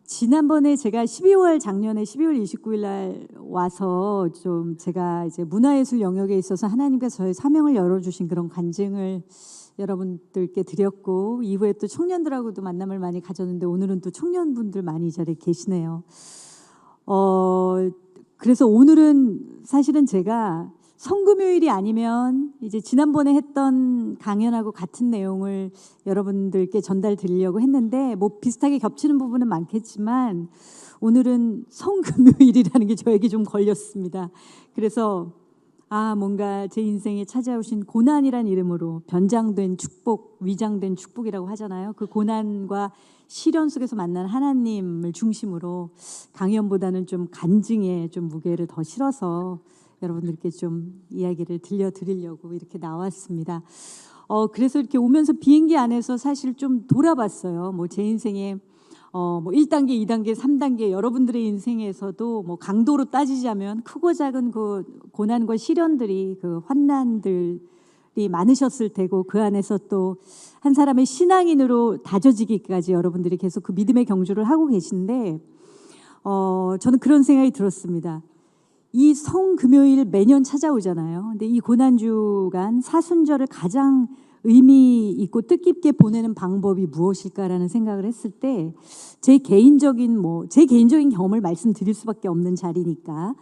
지난번에 제가 작년에 12월 29일 날 와서 좀 제가 이제 문화예술 영역에 있어서 하나님께서 저의 사명을 열어주신 그런 간증을 여러분들께 드렸고, 이후에 또 청년들하고도 만남을 많이 가졌는데 오늘은 또 청년분들 많이 이 자리에 계시네요. 그래서 오늘은 사실은 제가 성금요일이 아니면 이제 지난번에 했던 강연하고 같은 내용을 여러분들께 전달 드리려고 했는데, 뭐 비슷하게 겹치는 부분은 많겠지만 오늘은 성금요일이라는 게 저에게 좀 걸렸습니다. 그래서 뭔가 제 인생에 찾아오신 고난이란 이름으로 변장된 축복, 위장된 축복이라고 하잖아요. 그 고난과 시련 속에서 만난 하나님을 중심으로 강연보다는 좀 간증에 좀 무게를 더 실어서 여러분들께 좀 이야기를 들려드리려고 이렇게 나왔습니다. 그래서 이렇게 오면서 비행기 안에서 사실 좀 돌아봤어요. 뭐 제 인생에 뭐 1단계, 2단계, 3단계 여러분들의 인생에서도 뭐 강도로 따지자면 크고 작은 그 고난과 시련들이, 그 환난들이 많으셨을 테고, 그 안에서 또 한 사람의 신앙인으로 다져지기까지 여러분들이 계속 그 믿음의 경주를 하고 계신데, 저는 그런 생각이 들었습니다. 이 성금요일 매년 찾아오잖아요. 근데 이 고난주간 사순절을 가장 의미 있고 뜻깊게 보내는 방법이 무엇일까라는 생각을 했을 때, 제 개인적인 경험을 말씀드릴 수밖에 없는 자리니까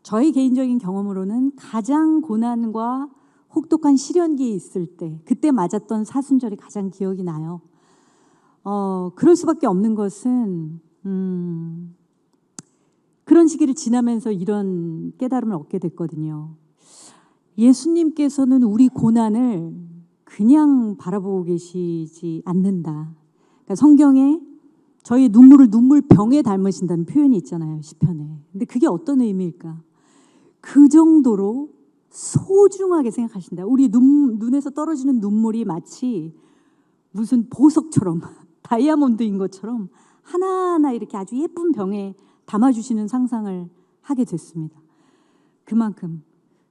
저의 개인적인 경험으로는 가장 고난과 혹독한 시련기에 있을 때, 그때 맞았던 사순절이 가장 기억이 나요. 그럴 수밖에 없는 것은 그런 시기를 지나면서 이런 깨달음을 얻게 됐거든요. 예수님께서는 우리 고난을 그냥 바라보고 계시지 않는다. 그러니까 성경에 저희 눈물을 눈물병에 닮으신다는 표현이 있잖아요, 시편에. 근데 그게 어떤 의미일까? 그 정도로 소중하게 생각하신다. 우리 눈에서 떨어지는 눈물이 마치 무슨 보석처럼 다이아몬드인 것처럼 하나하나 이렇게 아주 예쁜 병에 담아주시는 상상을 하게 됐습니다. 그만큼.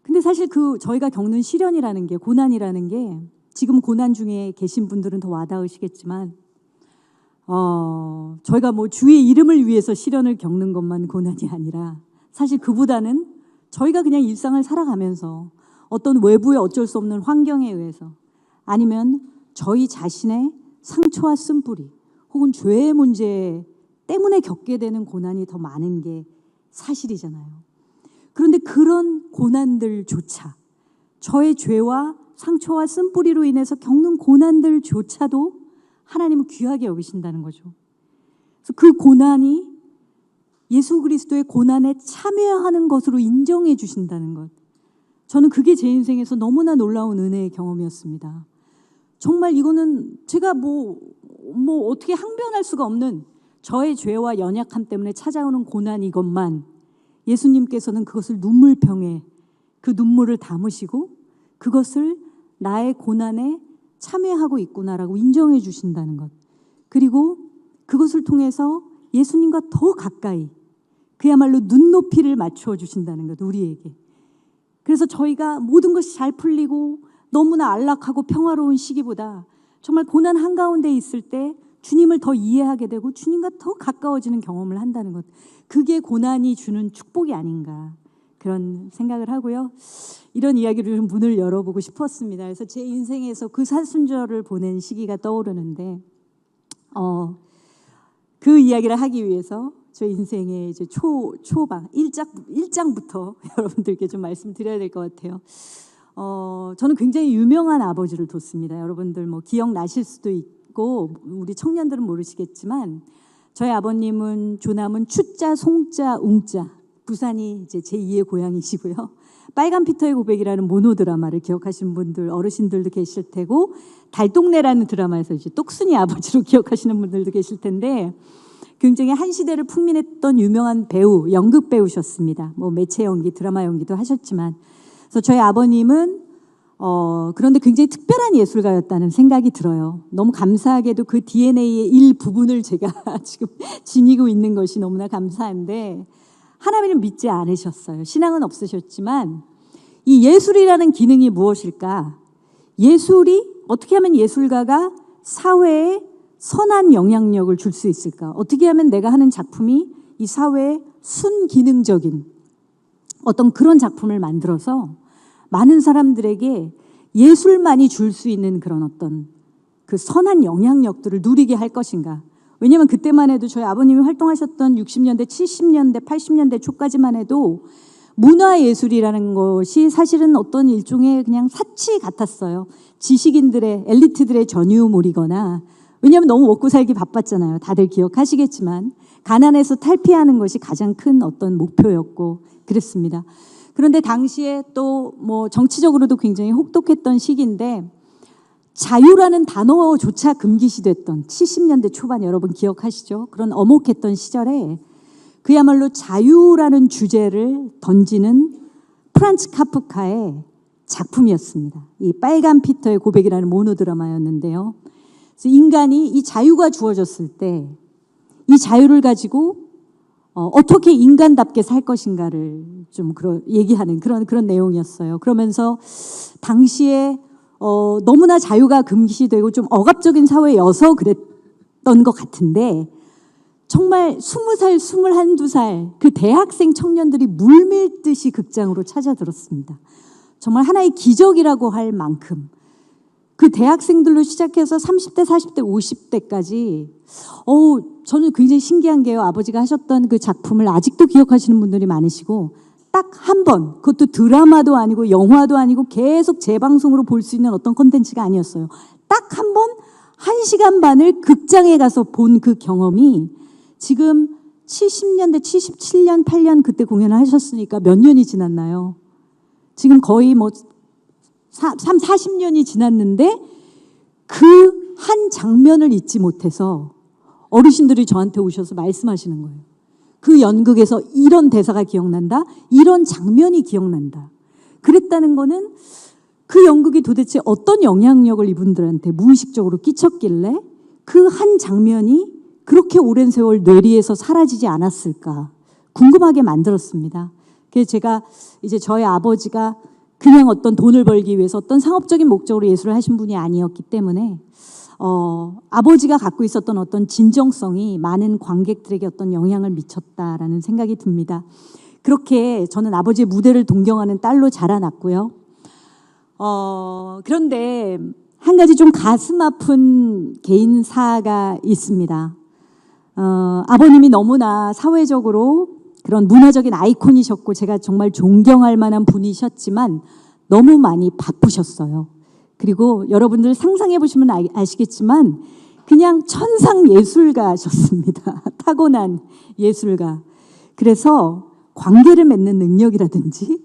근데 사실 저희가 겪는 시련이라는 게, 고난이라는 게, 지금 고난 중에 계신 분들은 더 와닿으시겠지만, 저희가 뭐 주의 이름을 위해서 시련을 겪는 것만 고난이 아니라, 사실 그보다는 저희가 그냥 일상을 살아가면서 어떤 외부의 어쩔 수 없는 환경에 의해서, 아니면 저희 자신의 상처와 쓴뿌리 혹은 죄의 문제 때문에 겪게 되는 고난이 더 많은 게 사실이잖아요. 그런데 그런 고난들조차, 저의 죄와 상처와 쓴뿌리로 인해서 겪는 고난들조차도 하나님은 귀하게 여기신다는 거죠. 그래서 그 고난이 예수 그리스도의 고난에 참여하는 것으로 인정해 주신다는 것, 저는 그게 제 인생에서 너무나 놀라운 은혜의 경험이었습니다. 정말 이거는 제가 뭐 어떻게 항변할 수가 없는 저의 죄와 연약함 때문에 찾아오는 고난이것만, 예수님께서는 그것을 눈물병에 그 눈물을 담으시고 그것을 나의 고난에 참여하고 있구나라고 인정해 주신다는 것, 그리고 그것을 통해서 예수님과 더 가까이, 그야말로 눈높이를 맞추어 주신다는 것, 우리에게. 그래서 저희가 모든 것이 잘 풀리고 너무나 안락하고 평화로운 시기보다 정말 고난 한가운데 있을 때 주님을 더 이해하게 되고 주님과 더 가까워지는 경험을 한다는 것, 그게 고난이 주는 축복이 아닌가, 그런 생각을 하고요. 이런 이야기를 좀 문을 열어보고 싶었습니다. 그래서 제 인생에서 그 사순절을 보낸 시기가 떠오르는데, 그 이야기를 하기 위해서 저 인생의 이제 초반 1장부터 여러분들께 좀 말씀드려야 될 것 같아요. 저는 굉장히 유명한 아버지를 뒀습니다. 여러분들 뭐 기억나실 수도 있고 우리 청년들은 모르시겠지만, 저희 아버님은 조남은 추자, 송자, 웅자, 부산이 이제 제2의 고향이시고요. 빨간 피터의 고백이라는 모노 드라마를 기억하시는 분들, 어르신들도 계실 테고, 달동네라는 드라마에서 이제 똑순이 아버지로 기억하시는 분들도 계실 텐데, 굉장히 한 시대를 풍미했던 유명한 배우, 연극 배우셨습니다. 뭐 매체 연기, 드라마 연기도 하셨지만, 그래서 저희 아버님은 그런데 굉장히 특별한 예술가였다는 생각이 들어요. 너무 감사하게도 그 DNA의 일부분을 제가 지금 지니고 있는 것이 너무나 감사한데, 하나님을 믿지 않으셨어요. 신앙은 없으셨지만 이 예술이라는 기능이 무엇일까? 예술이 어떻게 하면 예술가가 사회에 선한 영향력을 줄 수 있을까? 어떻게 하면 내가 하는 작품이 이 사회에 순기능적인 어떤 그런 작품을 만들어서 많은 사람들에게 예술만이 줄 수 있는 그런 어떤 그 선한 영향력들을 누리게 할 것인가? 왜냐하면 그때만 해도 저희 아버님이 활동하셨던 60년대, 70년대, 80년대 초까지만 해도 문화예술이라는 것이 사실은 어떤 일종의 그냥 사치 같았어요. 지식인들의, 엘리트들의 전유물이거나, 왜냐하면 너무 먹고 살기 바빴잖아요. 다들 기억하시겠지만 가난에서 탈피하는 것이 가장 큰 어떤 목표였고 그랬습니다. 그런데 당시에 또 뭐 정치적으로도 굉장히 혹독했던 시기인데, 자유라는 단어조차 금기시됐던 70년대 초반, 여러분 기억하시죠? 그런 엄혹했던 시절에 그야말로 자유라는 주제를 던지는 프란츠 카프카의 작품이었습니다. 이 빨간 피터의 고백이라는 모노 드라마였는데요. 그래서 인간이 이 자유가 주어졌을 때 이 자유를 가지고 어떻게 인간답게 살 것인가를 좀 얘기하는 그런 내용이었어요. 그러면서 당시에 너무나 자유가 금기시되고 좀 억압적인 사회여서 그랬던 것 같은데, 정말 20살, 21~22살 그 대학생 청년들이 물밀듯이 극장으로 찾아들었습니다. 정말 하나의 기적이라고 할 만큼 그 대학생들로 시작해서 30대, 40대, 50대까지 저는 굉장히 신기한 게요. 아버지가 하셨던 그 작품을 아직도 기억하시는 분들이 많으시고, 딱 한 번, 그것도 드라마도 아니고 영화도 아니고 계속 재방송으로 볼 수 있는 어떤 콘텐츠가 아니었어요. 딱 한 번 1시간 반을 극장에 가서 본 그 경험이 지금 70년대, 77년, 8년 그때 공연을 하셨으니까 몇 년이 지났나요? 지금 거의 뭐 40년이 지났는데 그 한 장면을 잊지 못해서 어르신들이 저한테 오셔서 말씀하시는 거예요. 그 연극에서 이런 대사가 기억난다, 이런 장면이 기억난다. 그랬다는 거는 그 연극이 도대체 어떤 영향력을 이분들한테 무의식적으로 끼쳤길래 그 한 장면이 그렇게 오랜 세월 뇌리에서 사라지지 않았을까 궁금하게 만들었습니다. 그래서 제가 이제 저희 아버지가 그냥 어떤 돈을 벌기 위해서 어떤 상업적인 목적으로 예술을 하신 분이 아니었기 때문에 아버지가 갖고 있었던 어떤 진정성이 많은 관객들에게 어떤 영향을 미쳤다라는 생각이 듭니다. 그렇게 저는 아버지의 무대를 동경하는 딸로 자라났고요. 그런데 한 가지 좀 가슴 아픈 개인사가 있습니다. 아버님이 너무나 사회적으로 그런 문화적인 아이콘이셨고 제가 정말 존경할 만한 분이셨지만 너무 많이 바쁘셨어요. 그리고 여러분들 상상해 보시면 아시겠지만 그냥 천상 예술가셨습니다. 타고난 예술가. 그래서 관계를 맺는 능력이라든지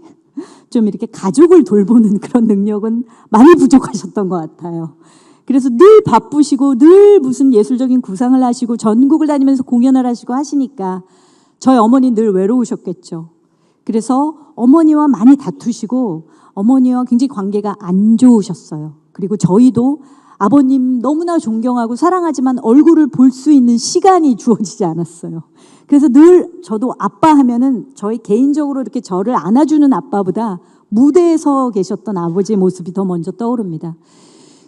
좀 이렇게 가족을 돌보는 그런 능력은 많이 부족하셨던 것 같아요. 그래서 늘 바쁘시고 늘 무슨 예술적인 구상을 하시고 전국을 다니면서 공연을 하시고 하시니까 저희 어머니 늘 외로우셨겠죠. 그래서 어머니와 많이 다투시고 어머니와 굉장히 관계가 안 좋으셨어요. 그리고 저희도 아버님 너무나 존경하고 사랑하지만 얼굴을 볼 수 있는 시간이 주어지지 않았어요. 그래서 늘 저도 아빠 하면은 저희 개인적으로 이렇게 저를 안아주는 아빠보다 무대에 서 계셨던 아버지의 모습이 더 먼저 떠오릅니다.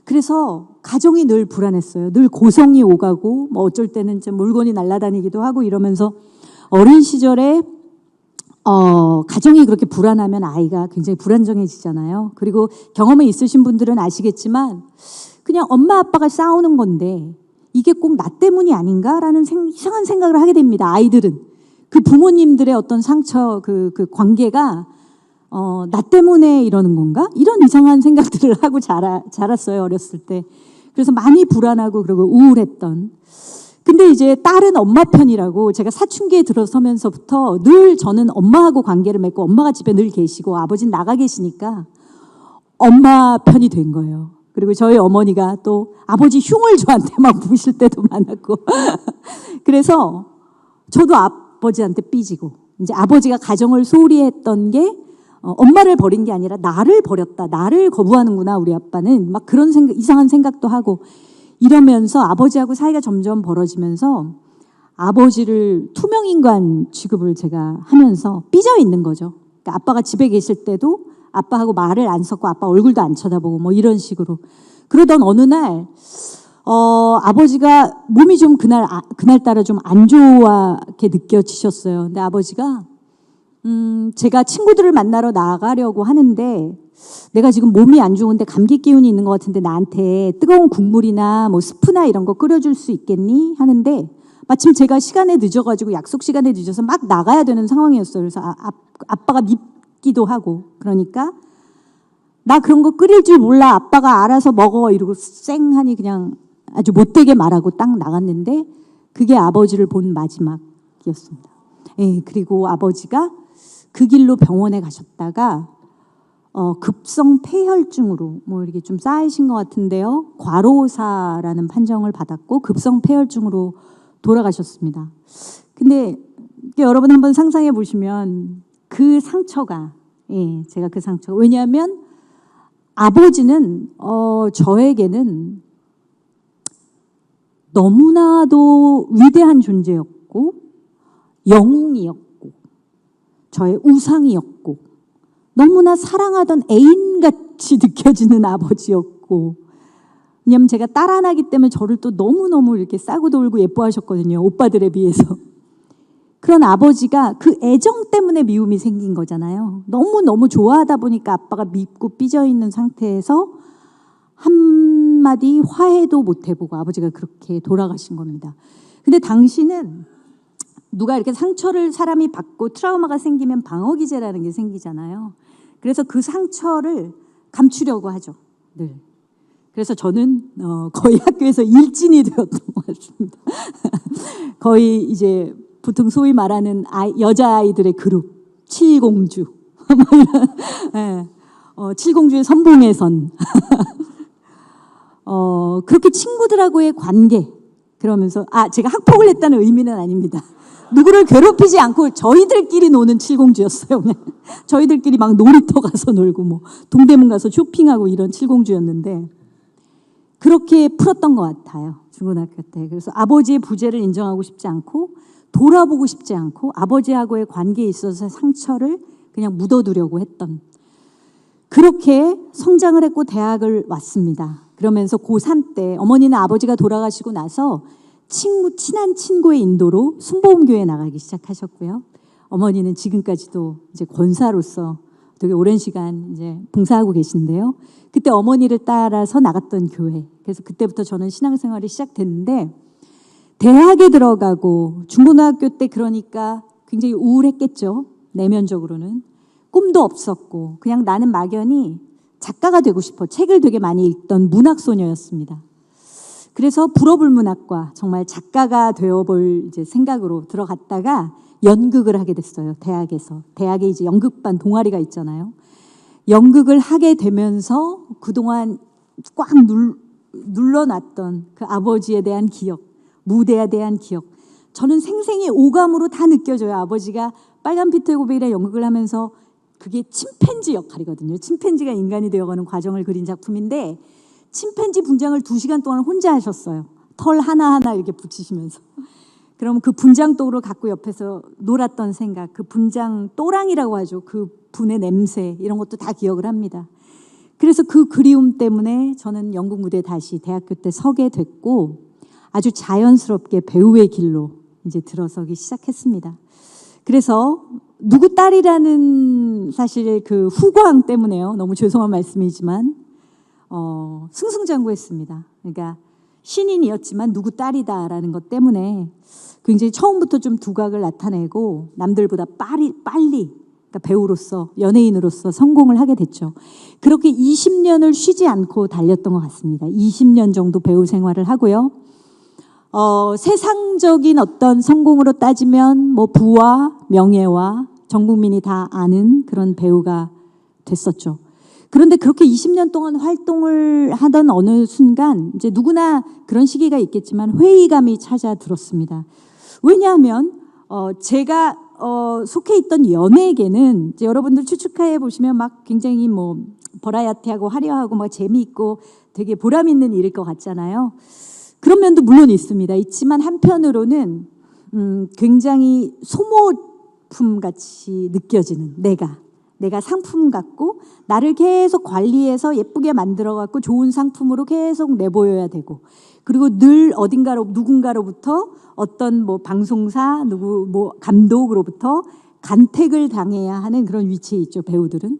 그래서 가정이 늘 불안했어요. 늘 고성이 오가고 뭐 어쩔 때는 좀 물건이 날아다니기도 하고 이러면서 어린 시절에 가정이 그렇게 불안하면 아이가 굉장히 불안정해지잖아요. 그리고 경험이 있으신 분들은 아시겠지만 그냥 엄마 아빠가 싸우는 건데 이게 꼭 나 때문이 아닌가라는 이상한 생각을 하게 됩니다. 아이들은 그 부모님들의 어떤 상처 그 관계가 나 때문에 이러는 건가? 이런 이상한 생각들을 하고 자랐어요. 어렸을 때. 그래서 많이 불안하고 그리고 우울했던. 근데 이제 딸은 엄마 편이라고 제가 사춘기에 들어서면서부터 늘 저는 엄마하고 관계를 맺고 엄마가 집에 늘 계시고 아버지는 나가 계시니까 엄마 편이 된 거예요. 그리고 저희 어머니가 또 아버지 흉을 저한테 막 부실 때도 많았고 그래서 저도 아버지한테 삐지고 이제 아버지가 가정을 소홀히 했던 게 엄마를 버린 게 아니라 나를 버렸다. 나를 거부하는구나 우리 아빠는. 막 그런 생각, 이상한 생각도 하고 이러면서 아버지하고 사이가 점점 벌어지면서 아버지를 투명인간 취급을 제가 하면서 삐져 있는 거죠. 그러니까 아빠가 집에 계실 때도 아빠하고 말을 안 섞고 아빠 얼굴도 안 쳐다보고 뭐 이런 식으로. 그러던 어느 날 아버지가 몸이 좀 그날따라 좀 안 좋게 느껴지셨어요. 근데 아버지가 제가 친구들을 만나러 나가려고 하는데 내가 지금 몸이 안 좋은데 감기 기운이 있는 것 같은데 나한테 뜨거운 국물이나 뭐 스프나 이런 거 끓여줄 수 있겠니? 하는데 마침 제가 시간에 늦어가지고 약속 시간에 늦어서 막 나가야 되는 상황이었어요. 그래서 아빠가 밉기도 하고 그러니까 나 그런 거 끓일 줄 몰라. 아빠가 알아서 먹어. 이러고 쌩하니 그냥 아주 못되게 말하고 딱 나갔는데 그게 아버지를 본 마지막이었습니다. 예, 그리고 아버지가 그 길로 병원에 가셨다가 급성 폐혈증으로 뭐 이렇게 좀 쌓이신 것 같은데요. 과로사라는 판정을 받았고 급성 폐혈증으로 돌아가셨습니다. 근데 여러분 한번 상상해 보시면 그 상처가 제가 그 상처 왜냐하면 아버지는 저에게는 너무나도 위대한 존재였고 영웅이었고 저의 우상이었고 너무나 사랑하던 애인같이 느껴지는 아버지였고 왜냐하면 제가 딸 하나이기 때문에 저를 또 너무너무 이렇게 싸고 돌고 예뻐하셨거든요. 오빠들에 비해서. 그런 아버지가 그 애정 때문에 미움이 생긴 거잖아요. 너무너무 좋아하다 보니까 아빠가 밉고 삐져있는 상태에서 한마디 화해도 못 해보고 아버지가 그렇게 돌아가신 겁니다. 근데 당시는 누가 이렇게 상처를 사람이 받고 트라우마가 생기면 방어기제라는 게 생기잖아요. 그래서 그 상처를 감추려고 하죠. 늘. 그래서 저는 거의 학교에서 일진이 되었던 것 같습니다. 거의 이제 보통 소위 말하는 여자아이들의 그룹, 칠공주. 네. 칠공주의 선봉의 선. 그렇게 친구들하고의 관계. 그러면서, 제가 학폭을 했다는 의미는 아닙니다. 누구를 괴롭히지 않고 저희들끼리 노는 칠공주였어요. 저희들끼리 막 놀이터 가서 놀고, 뭐, 동대문 가서 쇼핑하고 이런 칠공주였는데, 그렇게 풀었던 것 같아요. 중고등학교 때. 그래서 아버지의 부재를 인정하고 싶지 않고 돌아보고 싶지 않고 아버지하고의 관계에 있어서 상처를 그냥 묻어두려고 했던 그렇게 성장을 했고 대학을 왔습니다. 그러면서 고3 때 어머니는 아버지가 돌아가시고 나서 친한 친구의 인도로 순복음교회에 나가기 시작하셨고요. 어머니는 지금까지도 이제 권사로서 되게 오랜 시간 이제 봉사하고 계신데요. 그때 어머니를 따라서 나갔던 교회. 그래서 그때부터 저는 신앙생활이 시작됐는데 대학에 들어가고 중고등학교 때 그러니까 굉장히 우울했겠죠. 내면적으로는. 꿈도 없었고 그냥 나는 막연히 작가가 되고 싶어. 책을 되게 많이 읽던 문학소녀였습니다. 그래서 불어불문학과 정말 작가가 되어볼 이제 생각으로 들어갔다가 연극을 하게 됐어요. 대학에서. 대학에 이제 연극반 동아리가 있잖아요. 연극을 하게 되면서 그동안 꽉 눌러놨던 그 아버지에 대한 기억, 무대에 대한 기억. 저는 생생히 오감으로 다 느껴져요. 아버지가 빨간 피터의 고백이라 연극을 하면서 그게 침팬지 역할이거든요. 침팬지가 인간이 되어가는 과정을 그린 작품인데 침팬지 분장을 2시간 동안 혼자 하셨어요. 털 하나하나 이렇게 붙이시면서. 그럼 그 분장도구를 갖고 옆에서 놀았던 생각, 그 분장 또랑이라고 하죠. 그 분의 냄새 이런 것도 다 기억을 합니다. 그래서 그 그리움 때문에 저는 연극 무대에 다시 대학교 때 서게 됐고 아주 자연스럽게 배우의 길로 이제 들어서기 시작했습니다. 그래서 누구 딸이라는 사실 그 후광 때문에요. 너무 죄송한 말씀이지만 승승장구했습니다. 그러니까 신인이었지만 누구 딸이다라는 것 때문에 굉장히 처음부터 좀 두각을 나타내고 남들보다 빨리 그러니까 배우로서 연예인으로서 성공을 하게 됐죠. 그렇게 20년을 쉬지 않고 달렸던 것 같습니다. 20년 정도 배우 생활을 하고요. 세상적인 어떤 성공으로 따지면 뭐 부와 명예와 전 국민이 다 아는 그런 배우가 됐었죠. 그런데 그렇게 20년 동안 활동을 하던 어느 순간 이제 누구나 그런 시기가 있겠지만 회의감이 찾아들었습니다. 왜냐하면 제가 속해 있던 연예계는 이제 여러분들 추측해 보시면 막 굉장히 뭐 버라이어티하고 화려하고 막 재미있고 되게 보람 있는 일일 것 같잖아요. 그런 면도 물론 있지만 한편으로는 굉장히 소모품 같이 느껴지는 내가 상품 같고 나를 계속 관리해서 예쁘게 만들어 갖고 좋은 상품으로 계속 내보여야 되고 그리고 늘 누군가로부터 어떤 뭐 방송사 뭐 감독으로부터 간택을 당해야 하는 그런 위치에 있죠, 배우들은.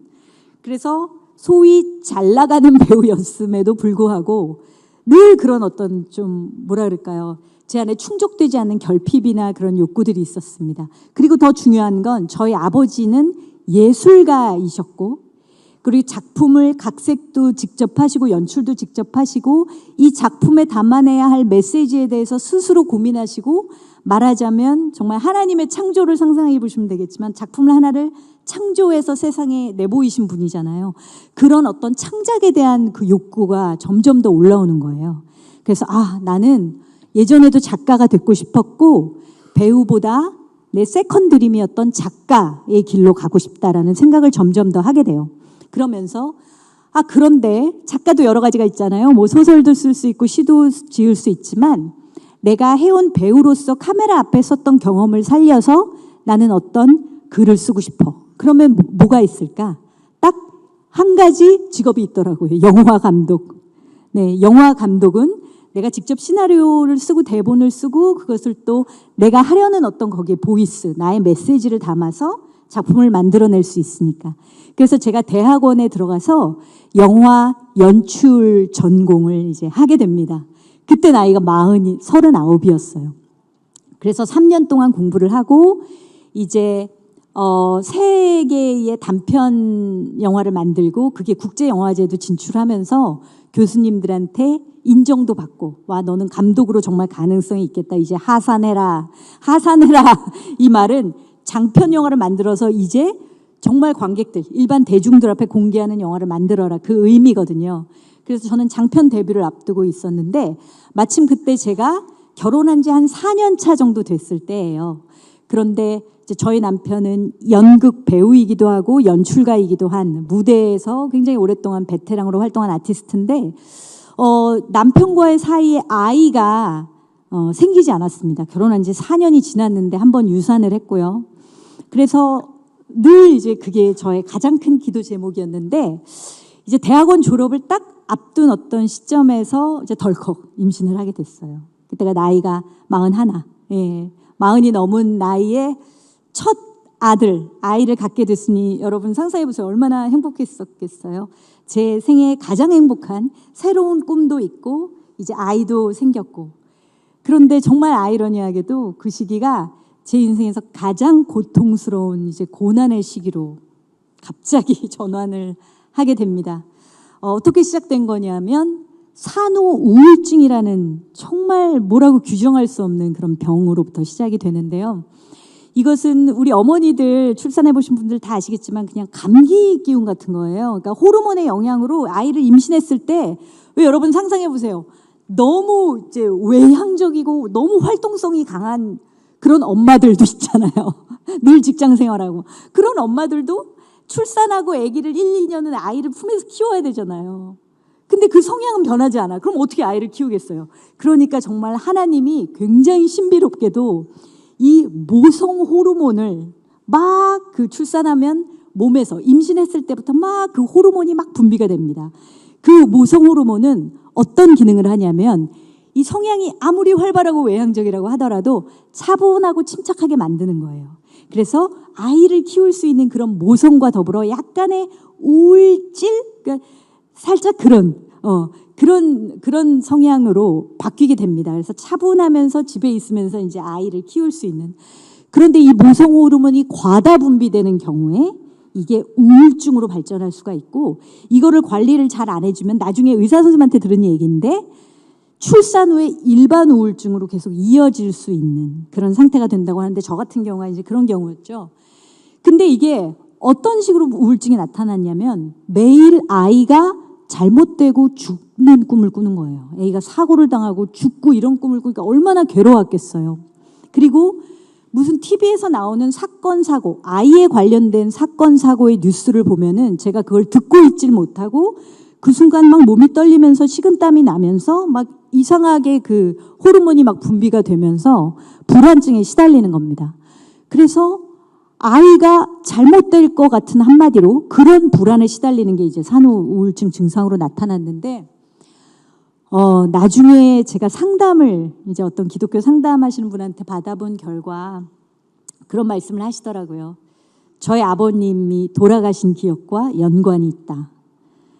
그래서 소위 잘 나가는 배우였음에도 불구하고 늘 그런 어떤 좀 뭐라 그럴까요? 제 안에 충족되지 않는 결핍이나 그런 욕구들이 있었습니다. 그리고 더 중요한 건 저희 아버지는 예술가이셨고 그리고 작품을 각색도 직접 하시고 연출도 직접 하시고 이 작품에 담아내야 할 메시지에 대해서 스스로 고민하시고 말하자면 정말 하나님의 창조를 상상해 보시면 되겠지만 작품을 하나를 창조해서 세상에 내보이신 분이잖아요. 그런 어떤 창작에 대한 그 욕구가 점점 더 올라오는 거예요. 그래서 나는 예전에도 작가가 됐고 싶었고 배우보다 내 세컨 드림이었던 작가의 길로 가고 싶다라는 생각을 점점 더 하게 돼요. 그러면서 그런데 작가도 여러 가지가 있잖아요. 뭐 소설도 쓸 수 있고 시도 지을 수 있지만 내가 해온 배우로서 카메라 앞에 섰던 경험을 살려서 나는 어떤 글을 쓰고 싶어. 그러면 뭐가 있을까? 딱 한 가지 직업이 있더라고요. 영화 감독. 네, 영화 감독은 내가 직접 시나리오를 쓰고 대본을 쓰고 그것을 또 내가 하려는 어떤 거기에 보이스, 나의 메시지를 담아서 작품을 만들어낼 수 있으니까. 그래서 제가 대학원에 들어가서 영화 연출 전공을 이제 하게 됩니다. 그때 나이가 39이었어요. 그래서 3년 동안 공부를 하고 이제 3개의 단편 영화를 만들고 그게 국제영화제도 진출하면서 교수님들한테 인정도 받고 너는 감독으로 정말 가능성이 있겠다. 이제 하산해라 이 말은 장편 영화를 만들어서 이제 정말 관객들 일반 대중들 앞에 공개하는 영화를 만들어라 그 의미거든요. 그래서 저는 장편 데뷔를 앞두고 있었는데 마침 그때 제가 결혼한 지 한 4년 차 정도 됐을 때예요. 그런데 이제 저희 남편은 연극 배우이기도 하고 연출가이기도 한 무대에서 굉장히 오랫동안 베테랑으로 활동한 아티스트인데 남편과의 사이에 아이가 생기지 않았습니다. 결혼한 지 4년이 지났는데 한번 유산을 했고요. 그래서 늘 이제 그게 저의 가장 큰 기도 제목이었는데 이제 대학원 졸업을 딱 앞둔 어떤 시점에서 이제 덜컥 임신을 하게 됐어요. 그때가 나이가 41. 예. 40이 넘은 나이에 첫 아이를 갖게 됐으니 여러분 상상해 보세요. 얼마나 행복했었겠어요. 제 생애 가장 행복한 새로운 꿈도 있고 이제 아이도 생겼고 그런데 정말 아이러니하게도 그 시기가 제 인생에서 가장 고통스러운 이제 고난의 시기로 갑자기 전환을 하게 됩니다. 어떻게 시작된 거냐면 산후 우울증이라는 정말 뭐라고 규정할 수 없는 그런 병으로부터 시작이 되는데요. 이것은 우리 어머니들 출산해 보신 분들 다 아시겠지만 그냥 감기 기운 같은 거예요. 그러니까 호르몬의 영향으로 아이를 임신했을 때 왜 여러분 상상해 보세요. 너무 이제 외향적이고 너무 활동성이 강한 그런 엄마들도 있잖아요. 늘 직장 생활하고 그런 엄마들도 출산하고 아기를 1, 2년은 아이를 품에서 키워야 되잖아요. 근데 그 성향은 변하지 않아. 그럼 어떻게 아이를 키우겠어요? 그러니까 정말 하나님이 굉장히 신비롭게도 이 모성 호르몬을 막 그 출산하면 몸에서 임신했을 때부터 막 그 호르몬이 막 분비가 됩니다. 그 모성 호르몬은 어떤 기능을 하냐면 이 성향이 아무리 활발하고 외향적이라고 하더라도 차분하고 침착하게 만드는 거예요. 그래서 아이를 키울 수 있는 그런 모성과 더불어 약간의 우울질, 그러니까 살짝 그런 성향으로 바뀌게 됩니다. 그래서 차분하면서 집에 있으면서 이제 아이를 키울 수 있는. 그런데 이 모성 호르몬이 과다 분비되는 경우에 이게 우울증으로 발전할 수가 있고 이거를 관리를 잘 안 해주면 나중에 의사 선생님한테 들은 얘기인데 출산 후에 일반 우울증으로 계속 이어질 수 있는 그런 상태가 된다고 하는데 저 같은 경우가 이제 그런 경우였죠. 근데 이게 어떤 식으로 우울증이 나타났냐면 매일 아이가 잘못되고 죽는 꿈을 꾸는 거예요. 애가 사고를 당하고 죽고 이런 꿈을 꾸니까 얼마나 괴로웠겠어요. 그리고 무슨 TV에서 나오는 사건 사고, 아이에 관련된 사건 사고의 뉴스를 보면은 제가 그걸 듣고 있질 못하고 그 순간 막 몸이 떨리면서 식은땀이 나면서 막 이상하게 그 호르몬이 막 분비가 되면서 불안증에 시달리는 겁니다. 그래서 아이가 잘못될 것 같은 한마디로 그런 불안에 시달리는 게 이제 산후 우울증 증상으로 나타났는데 나중에 제가 상담을 이제 어떤 기독교 상담하시는 분한테 받아본 결과 그런 말씀을 하시더라고요. 저희 아버님이 돌아가신 기억과 연관이 있다.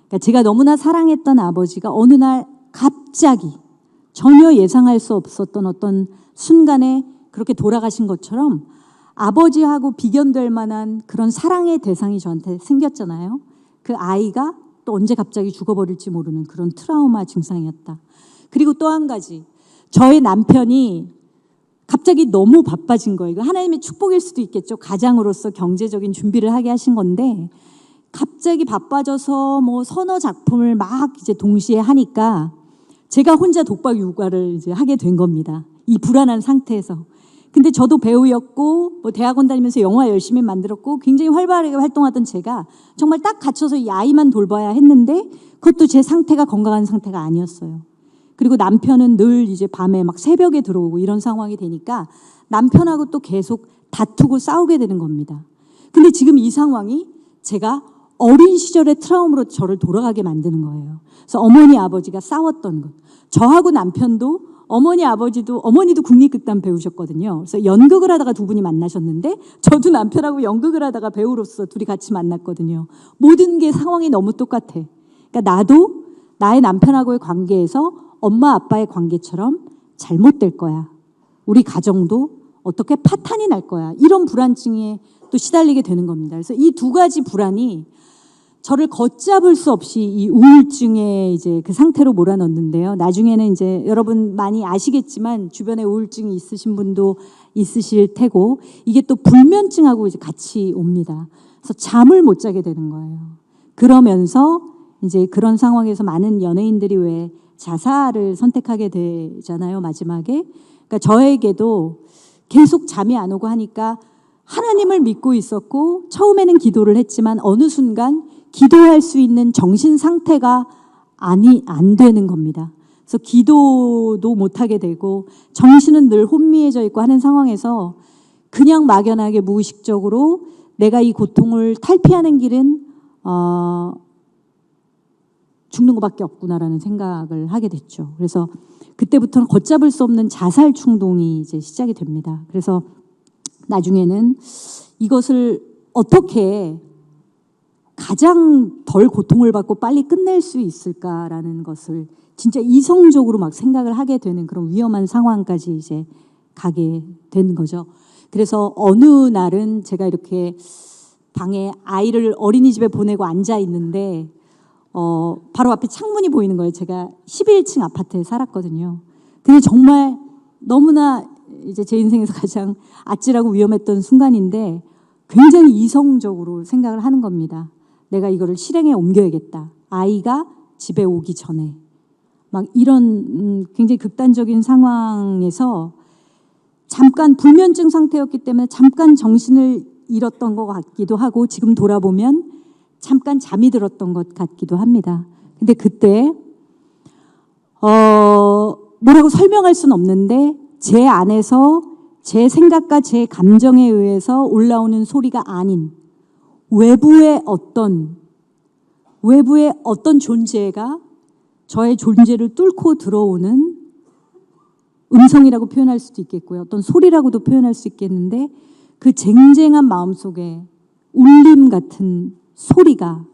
그러니까 제가 너무나 사랑했던 아버지가 어느 날 갑자기 전혀 예상할 수 없었던 어떤 순간에 그렇게 돌아가신 것처럼 아버지하고 비견될 만한 그런 사랑의 대상이 저한테 생겼잖아요. 그 아이가 또 언제 갑자기 죽어버릴지 모르는 그런 트라우마 증상이었다. 그리고 또 한 가지, 저의 남편이 갑자기 너무 바빠진 거예요. 이거 하나님의 축복일 수도 있겠죠. 가장으로서 경제적인 준비를 하게 하신 건데 갑자기 바빠져서 뭐 서너 작품을 막 이제 동시에 하니까 제가 혼자 독박 육아를 이제 하게 된 겁니다. 이 불안한 상태에서. 근데 저도 배우였고 뭐 대학원 다니면서 영화 열심히 만들었고 굉장히 활발하게 활동하던 제가 정말 딱 갇혀서 이 아이만 돌봐야 했는데 그것도 제 상태가 건강한 상태가 아니었어요. 그리고 남편은 늘 이제 밤에 막 새벽에 들어오고 이런 상황이 되니까 남편하고 또 계속 다투고 싸우게 되는 겁니다. 근데 지금 이 상황이 제가 어린 시절의 트라우마로 저를 돌아가게 만드는 거예요. 그래서 어머니 아버지가 싸웠던 것. 저하고 남편도 어머니도 국립극단 배우셨거든요. 그래서 연극을 하다가 두 분이 만나셨는데 저도 남편하고 연극을 하다가 배우로서 둘이 같이 만났거든요. 모든 게 상황이 너무 똑같아. 그러니까 나도 나의 남편하고의 관계에서 엄마 아빠의 관계처럼 잘못될 거야. 우리 가정도 어떻게 파탄이 날 거야. 이런 불안증에 또 시달리게 되는 겁니다. 그래서 이 두 가지 불안이 저를 걷잡을 수 없이 이 우울증의 이제 그 상태로 몰아넣는데요. 나중에는 이제 여러분 많이 아시겠지만 주변에 우울증이 있으신 분도 있으실 테고 이게 또 불면증하고 이제 같이 옵니다. 그래서 잠을 못 자게 되는 거예요. 그러면서 이제 그런 상황에서 많은 연예인들이 왜 자살을 선택하게 되잖아요, 마지막에. 그러니까 저에게도 계속 잠이 안 오고 하니까 하나님을 믿고 있었고 처음에는 기도를 했지만 어느 순간 기도할 수 있는 정신 상태가 안 되는 겁니다. 그래서 기도도 못하게 되고 정신은 늘 혼미해져 있고 하는 상황에서 그냥 막연하게 무의식적으로 내가 이 고통을 탈피하는 길은 죽는 것밖에 없구나라는 생각을 하게 됐죠. 그래서 그때부터는 걷잡을 수 없는 자살 충동이 이제 시작이 됩니다. 그래서 나중에는 이것을 어떻게 가장 덜 고통을 받고 빨리 끝낼 수 있을까라는 것을 진짜 이성적으로 막 생각을 하게 되는 그런 위험한 상황까지 이제 가게 된 거죠. 그래서 어느 날은 제가 이렇게 방에 아이를 어린이집에 보내고 앉아 있는데 바로 앞에 창문이 보이는 거예요. 제가 11층 아파트에 살았거든요. 근데 정말 너무나 이제 제 인생에서 가장 아찔하고 위험했던 순간인데 굉장히 이성적으로 생각을 하는 겁니다. 내가 이거를 실행에 옮겨야겠다. 아이가 집에 오기 전에. 막 이런 굉장히 극단적인 상황에서 잠깐 불면증 상태였기 때문에 잠깐 정신을 잃었던 것 같기도 하고 지금 돌아보면 잠깐 잠이 들었던 것 같기도 합니다. 근데 그때 뭐라고 설명할 수는 없는데 제 안에서 제 생각과 제 감정에 의해서 올라오는 소리가 아닌 외부의 어떤 존재가 저의 존재를 뚫고 들어오는 음성이라고 표현할 수도 있겠고요. 어떤 소리라고도 표현할 수 있겠는데 그 쟁쟁한 마음속에 울림 같은 소리가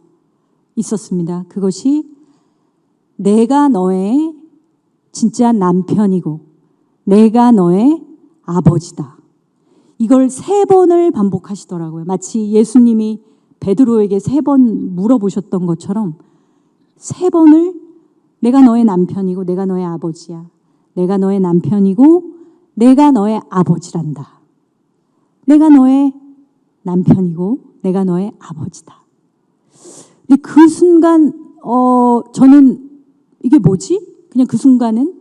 있었습니다. 그것이 내가 너의 진짜 남편이고 내가 너의 아버지다. 이걸 3번을 반복하시더라고요. 마치 예수님이 베드로에게 3번 물어보셨던 것처럼 3번을 내가 너의 남편이고 내가 너의 아버지야. 내가 너의 남편이고 내가 너의 아버지란다. 내가 너의 남편이고 내가 너의 아버지다. 근데 그 순간 저는 이게 뭐지? 그냥 그 순간은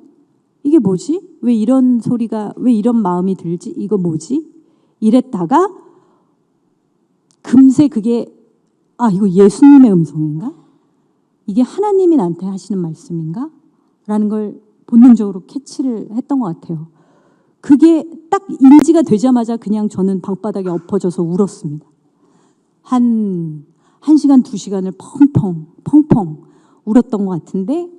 이게 뭐지? 왜 이런 소리가, 왜 이런 마음이 들지? 이거 뭐지? 이랬다가 금세 그게 이거 예수님의 음성인가? 이게 하나님이 나한테 하시는 말씀인가? 라는 걸 본능적으로 캐치를 했던 것 같아요. 그게 딱 인지가 되자마자 그냥 저는 방바닥에 엎어져서 울었습니다. 한 시간, 2시간을 펑펑 울었던 것 같은데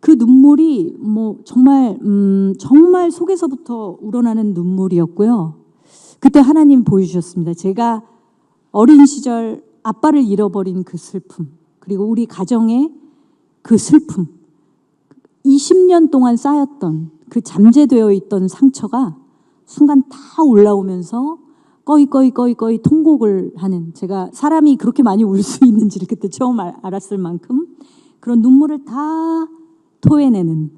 그 눈물이 뭐 정말 속에서부터 우러나는 눈물이었고요. 그때 하나님 보여주셨습니다. 제가 어린 시절 아빠를 잃어버린 그 슬픔, 그리고 우리 가정의 그 슬픔, 20년 동안 쌓였던 그 잠재되어 있던 상처가 순간 다 올라오면서 꺼이 통곡을 하는, 제가 사람이 그렇게 많이 울 수 있는지를 그때 처음 알았을 만큼 그런 눈물을 다 토해내는,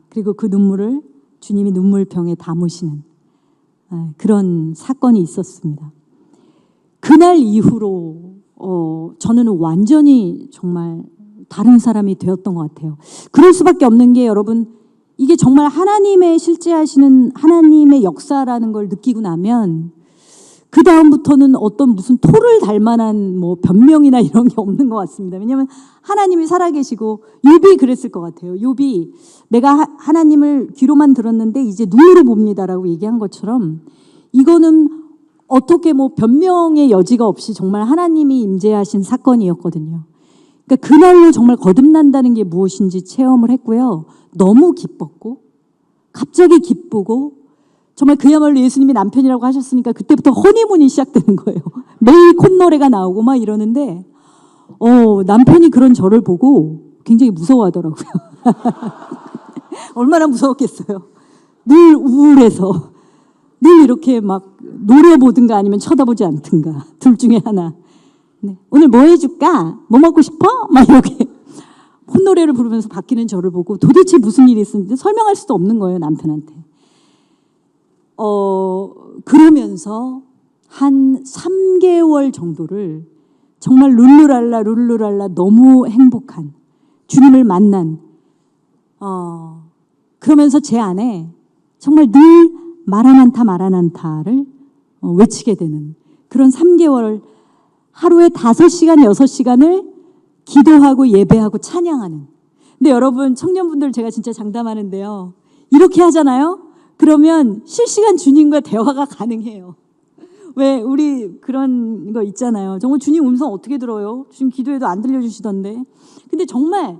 그리고 그 눈물을 주님이 눈물병에 담으시는 그런 사건이 있었습니다. 그날 이후로 저는 완전히 정말 다른 사람이 되었던 것 같아요. 그럴 수밖에 없는 게, 여러분, 이게 정말 하나님의 실제하시는 하나님의 역사라는 걸 느끼고 나면 그 다음부터는 어떤 무슨 토를 달 만한 뭐 변명이나 이런 게 없는 것 같습니다. 왜냐하면 하나님이 살아계시고, 욥이 그랬을 것 같아요. 욥이 내가 하나님을 귀로만 들었는데 이제 눈으로 봅니다라고 얘기한 것처럼 이거는 어떻게 뭐 변명의 여지가 없이 정말 하나님이 임재하신 사건이었거든요. 그러니까 그날로 정말 거듭난다는 게 무엇인지 체험을 했고요. 너무 기뻤고, 갑자기 기쁘고, 정말 그야말로 예수님이 남편이라고 하셨으니까 그때부터 허니문이 시작되는 거예요. 매일 콧노래가 나오고 막 이러는데 남편이 그런 저를 보고 굉장히 무서워하더라고요. 얼마나 무서웠겠어요. 늘 우울해서 늘 이렇게 막 노려보든가 아니면 쳐다보지 않든가 둘 중에 하나. 네. 오늘 뭐 해줄까? 뭐 먹고 싶어? 막 이렇게 콧노래를 부르면서 바뀌는 저를 보고 도대체 무슨 일이 있었는지 설명할 수도 없는 거예요, 남편한테. 그러면서 한 3개월 정도를 정말 룰루랄라 너무 행복한, 주님을 만난, 그러면서 제 안에 정말 늘 마라난타를 외치게 되는 그런 3개월, 하루에 5시간, 6시간을 기도하고 예배하고 찬양하는. 근데 여러분, 청년분들 제가 진짜 장담하는데요. 이렇게 하잖아요? 그러면 실시간 주님과 대화가 가능해요. 왜 우리 그런 거 있잖아요. 정말 주님 음성 어떻게 들어요? 주님 기도해도 안 들려주시던데. 근데 정말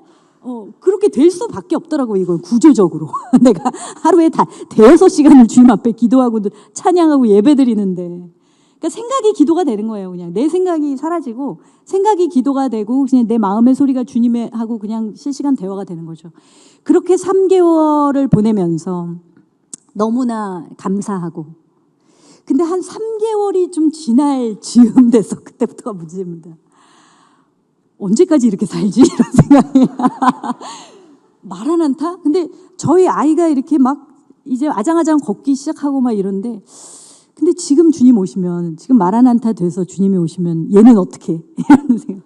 그렇게 될 수밖에 없더라고요. 이건 구조적으로. 내가 하루에 다 6시간을 주님 앞에 기도하고 찬양하고 예배드리는데, 그러니까 생각이 기도가 되는 거예요. 그냥 내 생각이 사라지고 생각이 기도가 되고 그냥 내 마음의 소리가 주님의 하고 그냥 실시간 대화가 되는 거죠. 그렇게 3개월을 보내면서 너무나 감사하고, 근데 한 3개월이 좀 지날 즈음 돼서 그때부터가 문제입니다. 언제까지 이렇게 살지? 이런 생각이. 말은 않다? 근데 저희 아이가 이렇게 막 이제 아장아장 걷기 시작하고 막 이런데, 근데 지금 주님 오시면, 지금 말 안 한타 돼서 주님이 오시면 얘는 어떻게? 이런 생각.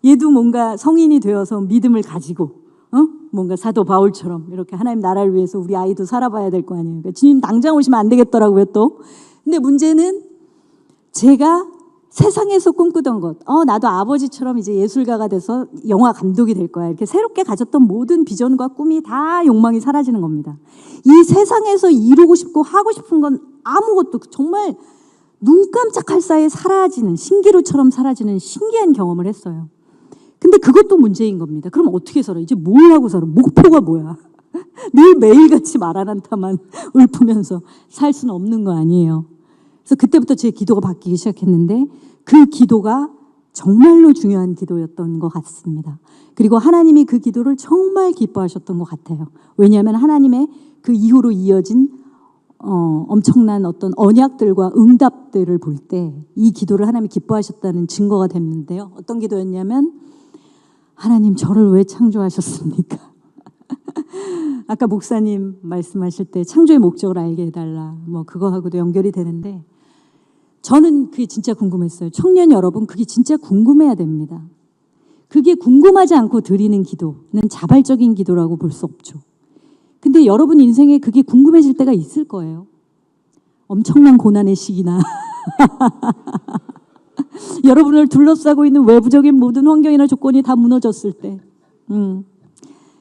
얘도 뭔가 성인이 되어서 믿음을 가지고 뭔가 사도 바울처럼 이렇게 하나님 나라를 위해서 우리 아이도 살아봐야 될 거 아니에요. 그러니까 주님 당장 오시면 안 되겠더라고요, 또. 근데 문제는 제가 세상에서 꿈꾸던 것, 나도 아버지처럼 이제 예술가가 돼서 영화 감독이 될 거야, 이렇게 새롭게 가졌던 모든 비전과 꿈이 다 욕망이 사라지는 겁니다. 이 세상에서 이루고 싶고 하고 싶은 건 아무것도, 정말 눈 깜짝할 사이에 사라지는, 신기루처럼 사라지는 신기한 경험을 했어요. 근데 그것도 문제인 겁니다. 그럼 어떻게 살아? 이제 뭘 하고 살아? 목표가 뭐야? 늘 매일같이 말 안 한타만 읊으면서 살 수는 없는 거 아니에요. 그래서 그때부터 제 기도가 바뀌기 시작했는데, 그 기도가 정말로 중요한 기도였던 것 같습니다. 그리고 하나님이 그 기도를 정말 기뻐하셨던 것 같아요. 왜냐하면 하나님의 그 이후로 이어진 엄청난 어떤 언약들과 응답들을 볼 때 이 기도를 하나님이 기뻐하셨다는 증거가 됐는데요. 어떤 기도였냐면, 하나님 저를 왜 창조하셨습니까? 아까 목사님 말씀하실 때 창조의 목적을 알게 해달라. 뭐 그거하고도 연결이 되는데 저는 그게 진짜 궁금했어요. 청년 여러분, 그게 진짜 궁금해야 됩니다. 그게 궁금하지 않고 드리는 기도는 자발적인 기도라고 볼 수 없죠. 근데 여러분 인생에 그게 궁금해질 때가 있을 거예요. 엄청난 고난의 시기나 여러분을 둘러싸고 있는 외부적인 모든 환경이나 조건이 다 무너졌을 때,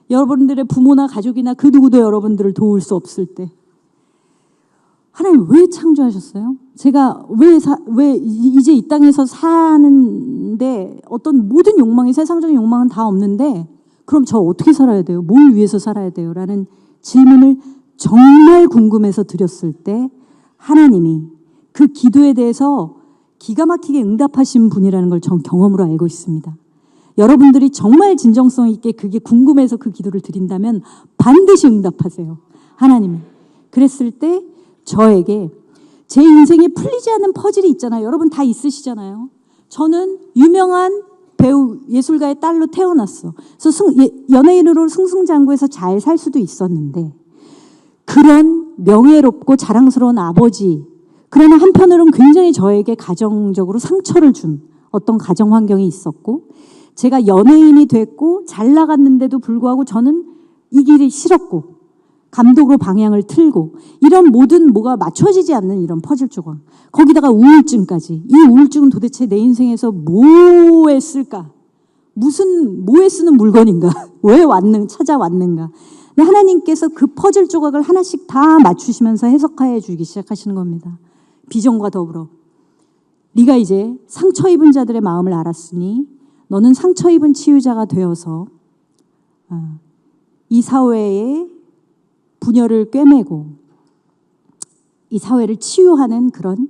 여러분들의 부모나 가족이나 그 누구도 여러분들을 도울 수 없을 때, 하나님 왜 창조하셨어요? 제가 왜 이제 이 땅에서 사는데 어떤 모든 욕망이, 세상적인 욕망은 다 없는데 그럼 저 어떻게 살아야 돼요? 뭘 위해서 살아야 돼요? 라는 질문을 정말 궁금해서 드렸을 때 하나님이 그 기도에 대해서 기가 막히게 응답하신 분이라는 걸 전 경험으로 알고 있습니다. 여러분들이 정말 진정성 있게 그게 궁금해서 그 기도를 드린다면 반드시 응답하세요. 하나님은. 그랬을 때 저에게 제 인생에 풀리지 않는 퍼즐이 있잖아요. 여러분 다 있으시잖아요. 저는 유명한 배우 예술가의 딸로 태어났어. 그래서 연예인으로 승승장구해서 잘 살 수도 있었는데 그런 명예롭고 자랑스러운 아버지, 그러나 한편으로는 굉장히 저에게 가정적으로 상처를 준 어떤 가정 환경이 있었고 제가 연예인이 됐고 잘 나갔는데도 불구하고 저는 이 길이 싫었고 감독으로 방향을 틀고 이런 모든 뭐가 맞춰지지 않는 이런 퍼즐 조각, 거기다가 우울증까지. 이 우울증은 도대체 내 인생에서 뭐에 쓸까? 뭐에 쓰는 물건인가? 왜 찾아왔는가? 근데 하나님께서 그 퍼즐 조각을 하나씩 다 맞추시면서 해석하여 주기 시작하시는 겁니다. 비전과 더불어 네가 이제 상처 입은 자들의 마음을 알았으니 너는 상처 입은 치유자가 되어서 이 사회의 분열을 꿰매고 이 사회를 치유하는 그런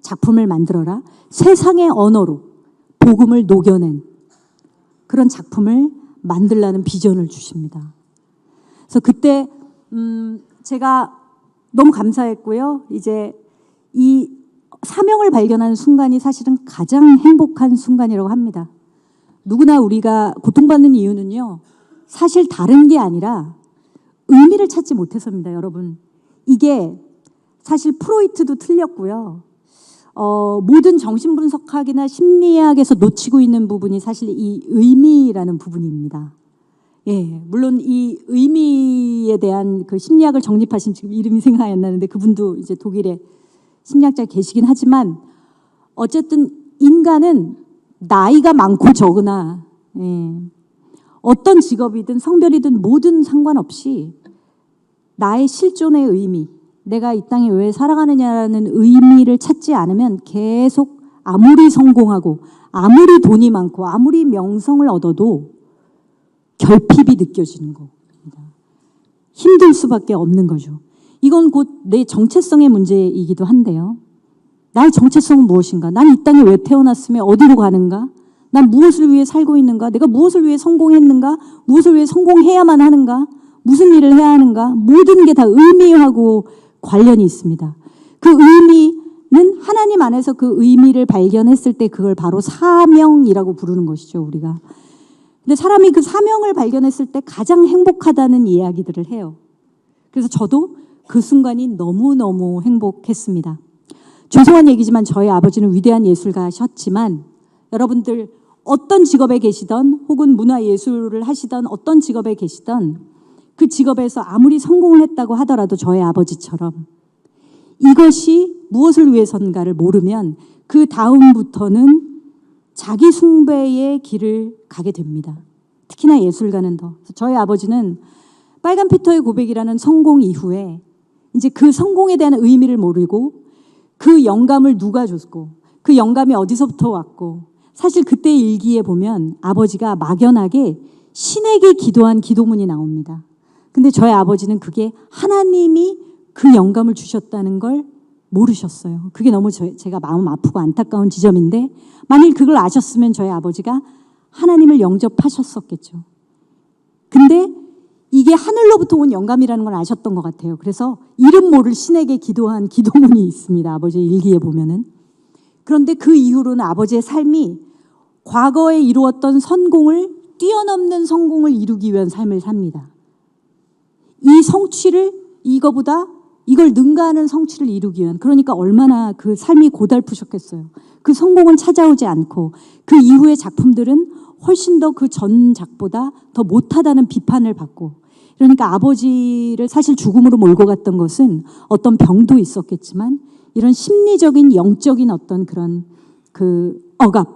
작품을 만들어라. 세상의 언어로 복음을 녹여낸 그런 작품을 만들라는 비전을 주십니다. 그래서 그때 제가 너무 감사했고요. 이제 이 사명을 발견하는 순간이 사실은 가장 행복한 순간이라고 합니다. 누구나 우리가 고통받는 이유는요, 사실 다른 게 아니라 의미를 찾지 못해서입니다, 여러분. 이게 사실 프로이트도 틀렸고요. 모든 정신분석학이나 심리학에서 놓치고 있는 부분이 사실 이 의미라는 부분입니다. 예, 물론 이 의미에 대한 그 심리학을 정립하신, 지금 이름이 생각이 안 나는데 그분도 이제 독일에 심리학자 계시긴 하지만 어쨌든 인간은 나이가 많고 적으나 어떤 직업이든 성별이든 모든 상관없이 나의 실존의 의미, 내가 이 땅에 왜 살아가느냐라는 의미를 찾지 않으면 계속 아무리 성공하고 아무리 돈이 많고 아무리 명성을 얻어도 결핍이 느껴지는 겁니다. 힘들 수밖에 없는 거죠. 이건 곧 내 정체성의 문제이기도 한데요. 나의 정체성은 무엇인가? 난 이 땅에 왜 태어났으며 어디로 가는가? 난 무엇을 위해 살고 있는가? 내가 무엇을 위해 성공했는가? 무엇을 위해 성공해야만 하는가? 무슨 일을 해야 하는가? 모든 게 다 의미하고 관련이 있습니다. 그 의미는 하나님 안에서 그 의미를 발견했을 때 그걸 바로 사명이라고 부르는 것이죠, 우리가. 근데 사람이 그 사명을 발견했을 때 가장 행복하다는 이야기들을 해요. 그래서 저도 그 순간이 너무너무 행복했습니다. 죄송한 얘기지만 저희 아버지는 위대한 예술가셨지만 여러분들 어떤 직업에 계시던 혹은 문화예술을 하시던 어떤 직업에 계시던 그 직업에서 아무리 성공을 했다고 하더라도 저희 아버지처럼 이것이 무엇을 위해서인가를 모르면 그 다음부터는 자기 숭배의 길을 가게 됩니다. 특히나 예술가는 더. 저희 아버지는 빨간 피터의 고백이라는 성공 이후에 이제 그 성공에 대한 의미를 모르고 그 영감을 누가 줬고 그 영감이 어디서부터 왔고 사실 그때 일기에 보면 아버지가 막연하게 신에게 기도한 기도문이 나옵니다. 근데 저희 아버지는 그게 하나님이 그 영감을 주셨다는 걸 모르셨어요. 그게 너무 제가 마음 아프고 안타까운 지점인데 만일 그걸 아셨으면 저희 아버지가 하나님을 영접하셨었겠죠. 근데 이게 하늘로부터 온 영감이라는 걸 아셨던 것 같아요. 그래서 이름 모를 신에게 기도한 기도문이 있습니다. 아버지의 일기에 보면은. 그런데 그 이후로는 아버지의 삶이 과거에 이루었던 성공을 뛰어넘는 성공을 이루기 위한 삶을 삽니다. 이 성취를 이걸 능가하는 성취를 이루기 위한, 그러니까 얼마나 그 삶이 고달프셨겠어요. 그 성공은 찾아오지 않고 그 이후의 작품들은 훨씬 더 그 전작보다 더 못하다는 비판을 받고, 그러니까 아버지를 사실 죽음으로 몰고 갔던 것은 어떤 병도 있었겠지만 이런 심리적인 영적인 어떤 그런 그 억압,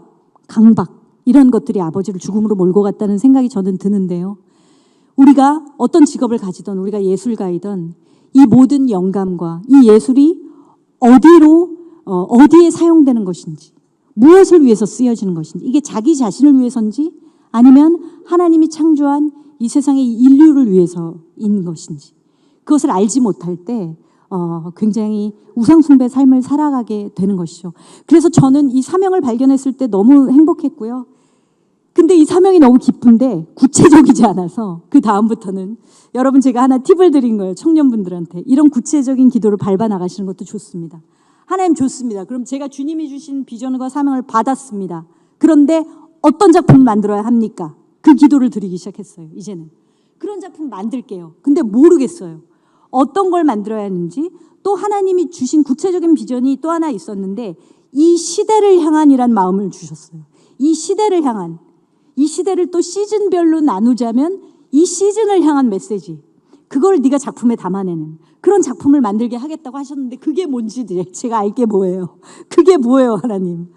강박 이런 것들이 아버지를 죽음으로 몰고 갔다는 생각이 저는 드는데요. 우리가 어떤 직업을 가지던, 우리가 예술가이던 이 모든 영감과 이 예술이 어디에 사용되는 것인지, 무엇을 위해서 쓰여지는 것인지, 이게 자기 자신을 위해서인지 아니면 하나님이 창조한 이 세상의 인류를 위해서인 것인지, 그것을 알지 못할 때 굉장히 우상숭배 삶을 살아가게 되는 것이죠. 그래서 저는 이 사명을 발견했을 때 너무 행복했고요. 근데 이 사명이 너무 기쁜데 구체적이지 않아서 그 다음부터는 여러분, 제가 하나 팁을 드린 거예요. 청년분들한테. 이런 구체적인 기도를 밟아 나가시는 것도 좋습니다. 하나님 좋습니다. 그럼 제가 주님이 주신 비전과 사명을 받았습니다. 그런데 어떤 작품을 만들어야 합니까? 그 기도를 드리기 시작했어요. 이제는 그런 작품 만들게요. 근데 모르겠어요. 어떤 걸 만들어야 하는지. 또 하나님이 주신 구체적인 비전이 또 하나 있었는데, 이 시대를 향한이란 마음을 주셨어요. 이 시대를 향한, 이 시대를 또 시즌별로 나누자면 이 시즌을 향한 메시지, 그걸 네가 작품에 담아내는 그런 작품을 만들게 하겠다고 하셨는데, 그게 뭔지 제가 알게 뭐예요. 그게 뭐예요, 하나님.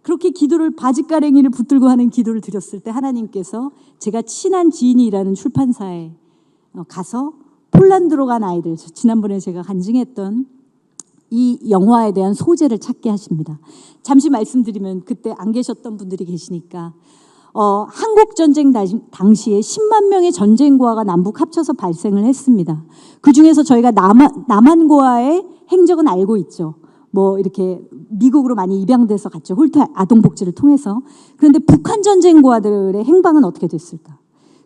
그렇게 기도를, 바짓가랭이를 붙들고 하는 기도를 드렸을 때 하나님께서 제가 친한 지인이 일하는 출판사에 가서 폴란드로 간 아이들, 지난번에 제가 간증했던 이 영화에 대한 소재를 찾게 하십니다. 잠시 말씀드리면, 그때 안 계셨던 분들이 계시니까 한국전쟁 당시에 10만 명의 전쟁고아가 남북 합쳐서 발생을 했습니다. 그중에서 저희가 남한고아의 행적은 알고 있죠. 뭐 이렇게 미국으로 많이 입양돼서 갔죠. 홀트 아동복지를 통해서. 그런데 북한 전쟁고아들의 행방은 어떻게 됐을까?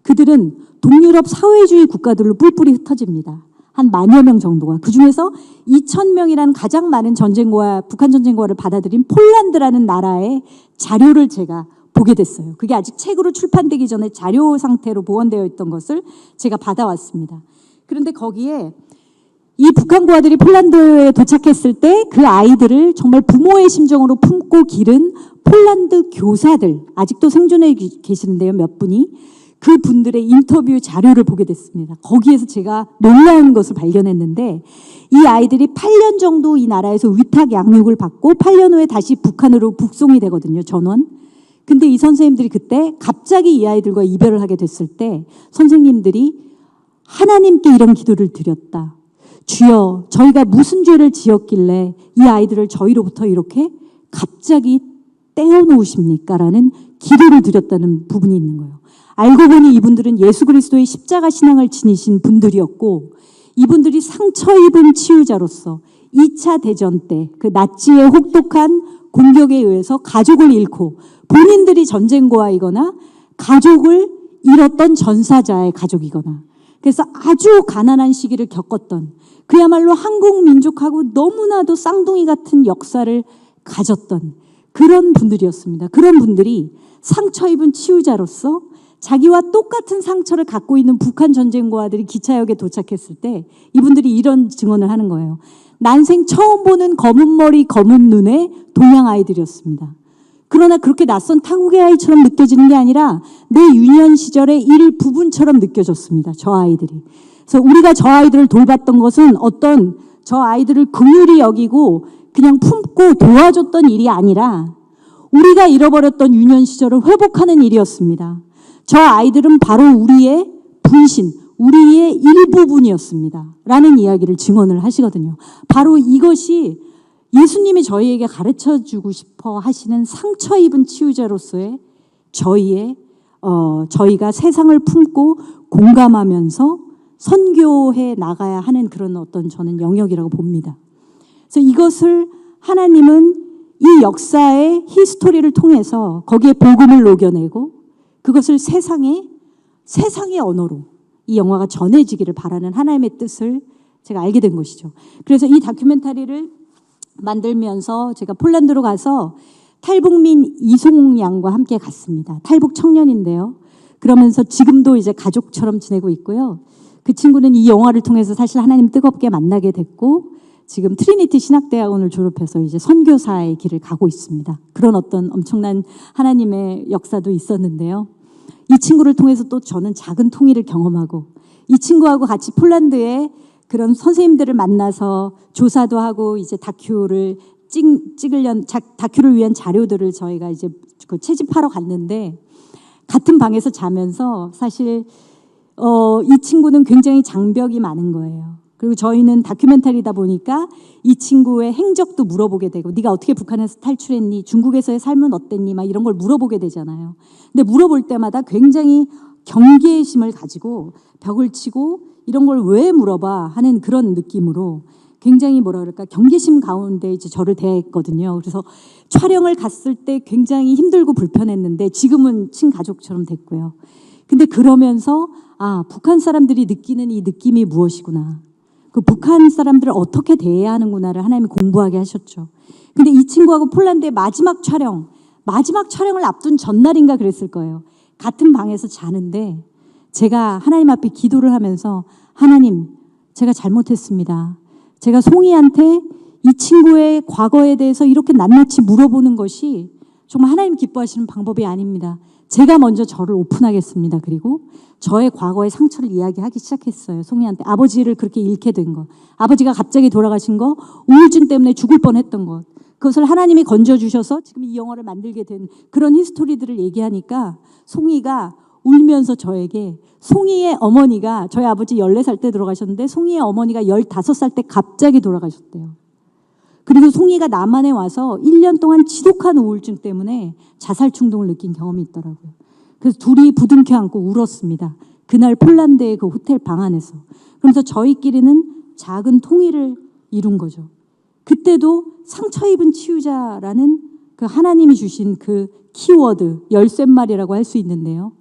그들은 동유럽 사회주의 국가들로 뿔뿔이 흩어집니다. 한 10,000여 명 정도가. 그중에서 2,000명이라는 가장 많은 북한 전쟁고아를 받아들인 폴란드라는 나라의 자료를 제가 보게 됐어요. 그게 아직 책으로 출판되기 전에 자료 상태로 보관되어 있던 것을 제가 받아왔습니다. 그런데 거기에 이 북한 고아들이 폴란드에 도착했을 때 그 아이들을 정말 부모의 심정으로 품고 기른 폴란드 교사들, 아직도 생존해 계시는데요, 몇 분이. 그 분들의 인터뷰 자료를 보게 됐습니다. 거기에서 제가 놀라운 것을 발견했는데, 이 아이들이 8년 정도 이 나라에서 위탁 양육을 받고 8년 후에 다시 북한으로 북송이 되거든요, 전원. 근데 이 선생님들이 그때 갑자기 이 아이들과 이별을 하게 됐을 때 선생님들이 하나님께 이런 기도를 드렸다. 주여, 저희가 무슨 죄를 지었길래 이 아이들을 저희로부터 이렇게 갑자기 떼어놓으십니까? 라는 기도를 드렸다는 부분이 있는 거예요. 알고 보니 이분들은 예수 그리스도의 십자가 신앙을 지니신 분들이었고, 이분들이 상처 입은 치유자로서 2차 대전 때 그 나치의 혹독한 공격에 의해서 가족을 잃고, 본인들이 전쟁고아이거나 가족을 잃었던 전사자의 가족이거나, 그래서 아주 가난한 시기를 겪었던, 그야말로 한국 민족하고 너무나도 쌍둥이 같은 역사를 가졌던 그런 분들이었습니다. 그런 분들이 상처 입은 치유자로서 자기와 똑같은 상처를 갖고 있는 북한 전쟁고아들이 기차역에 도착했을 때 이분들이 이런 증언을 하는 거예요. 난생 처음 보는 검은 머리 검은 눈의 동양 아이들이었습니다. 그러나 그렇게 낯선 타국의 아이처럼 느껴지는 게 아니라 내 유년 시절의 일부분처럼 느껴졌습니다. 저 아이들이. 그래서 우리가 저 아이들을 돌봤던 것은 어떤 저 아이들을 긍휼히 여기고 그냥 품고 도와줬던 일이 아니라 우리가 잃어버렸던 유년 시절을 회복하는 일이었습니다. 저 아이들은 바로 우리의 분신, 우리의 일부분이었습니다. 라는 이야기를 증언을 하시거든요. 바로 이것이 예수님이 저희에게 가르쳐주고 싶어 하시는 상처 입은 치유자로서의 저희가 세상을 품고 공감하면서 선교해 나가야 하는 그런 어떤 저는 영역이라고 봅니다. 그래서 이것을 하나님은 이 역사의 히스토리를 통해서 거기에 복음을 녹여내고 그것을 세상의 언어로 이 영화가 전해지기를 바라는 하나님의 뜻을 제가 알게 된 것이죠. 그래서 이 다큐멘터리를 만들면서 제가 폴란드로 가서 탈북민 이송 양과 함께 갔습니다. 탈북 청년인데요. 그러면서 지금도 이제 가족처럼 지내고 있고요. 그 친구는 이 영화를 통해서 사실 하나님 뜨겁게 만나게 됐고 지금 트리니티 신학대학원을 졸업해서 이제 선교사의 길을 가고 있습니다. 그런 어떤 엄청난 하나님의 역사도 있었는데요. 이 친구를 통해서 또 저는 작은 통일을 경험하고 이 친구하고 같이 폴란드에 그런 선생님들을 만나서 조사도 하고 이제 다큐를 다큐를 위한 자료들을 저희가 이제 그 채집하러 갔는데 같은 방에서 자면서 사실 이 친구는 굉장히 장벽이 많은 거예요. 그리고 저희는 다큐멘터리다 보니까 이 친구의 행적도 물어보게 되고 네가 어떻게 북한에서 탈출했니? 중국에서의 삶은 어땠니? 막 이런 걸 물어보게 되잖아요. 근데 물어볼 때마다 굉장히 경계심을 가지고 벽을 치고 이런 걸 왜 물어봐 하는 그런 느낌으로 굉장히 뭐라 그럴까 경계심 가운데 이제 저를 대했거든요. 그래서 촬영을 갔을 때 굉장히 힘들고 불편했는데 지금은 친가족처럼 됐고요. 근데 그러면서 아, 북한 사람들이 느끼는 이 느낌이 무엇이구나. 그 북한 사람들을 어떻게 대해야 하는구나를 하나님이 공부하게 하셨죠. 근데 이 친구하고 폴란드의 마지막 촬영을 앞둔 전날인가 그랬을 거예요. 같은 방에서 자는데 제가 하나님 앞에 기도를 하면서 하나님, 제가 잘못했습니다. 제가 송이한테 이 친구의 과거에 대해서 이렇게 낱낱이 물어보는 것이 정말 하나님 기뻐하시는 방법이 아닙니다. 제가 먼저 저를 오픈하겠습니다. 그리고 저의 과거의 상처를 이야기하기 시작했어요. 송이한테 아버지를 그렇게 잃게 된 것, 아버지가 갑자기 돌아가신 것, 우울증 때문에 죽을 뻔했던 것, 그것을 하나님이 건져주셔서 지금 이 영화를 만들게 된 그런 히스토리들을 얘기하니까 송이가 울면서 저에게 송이의 어머니가 저희 아버지 14살 때 돌아가셨는데 송이의 어머니가 15살 때 갑자기 돌아가셨대요. 그리고 송이가 남한에 와서 1년 동안 지독한 우울증 때문에 자살 충동을 느낀 경험이 있더라고요. 그래서 둘이 부둥켜 안고 울었습니다. 그날 폴란드의 그 호텔 방 안에서. 그러면서 저희끼리는 작은 통일을 이룬 거죠. 그때도 상처 입은 치유자라는 그 하나님이 주신 그 키워드, 열쇠말이라고 할 수 있는데요.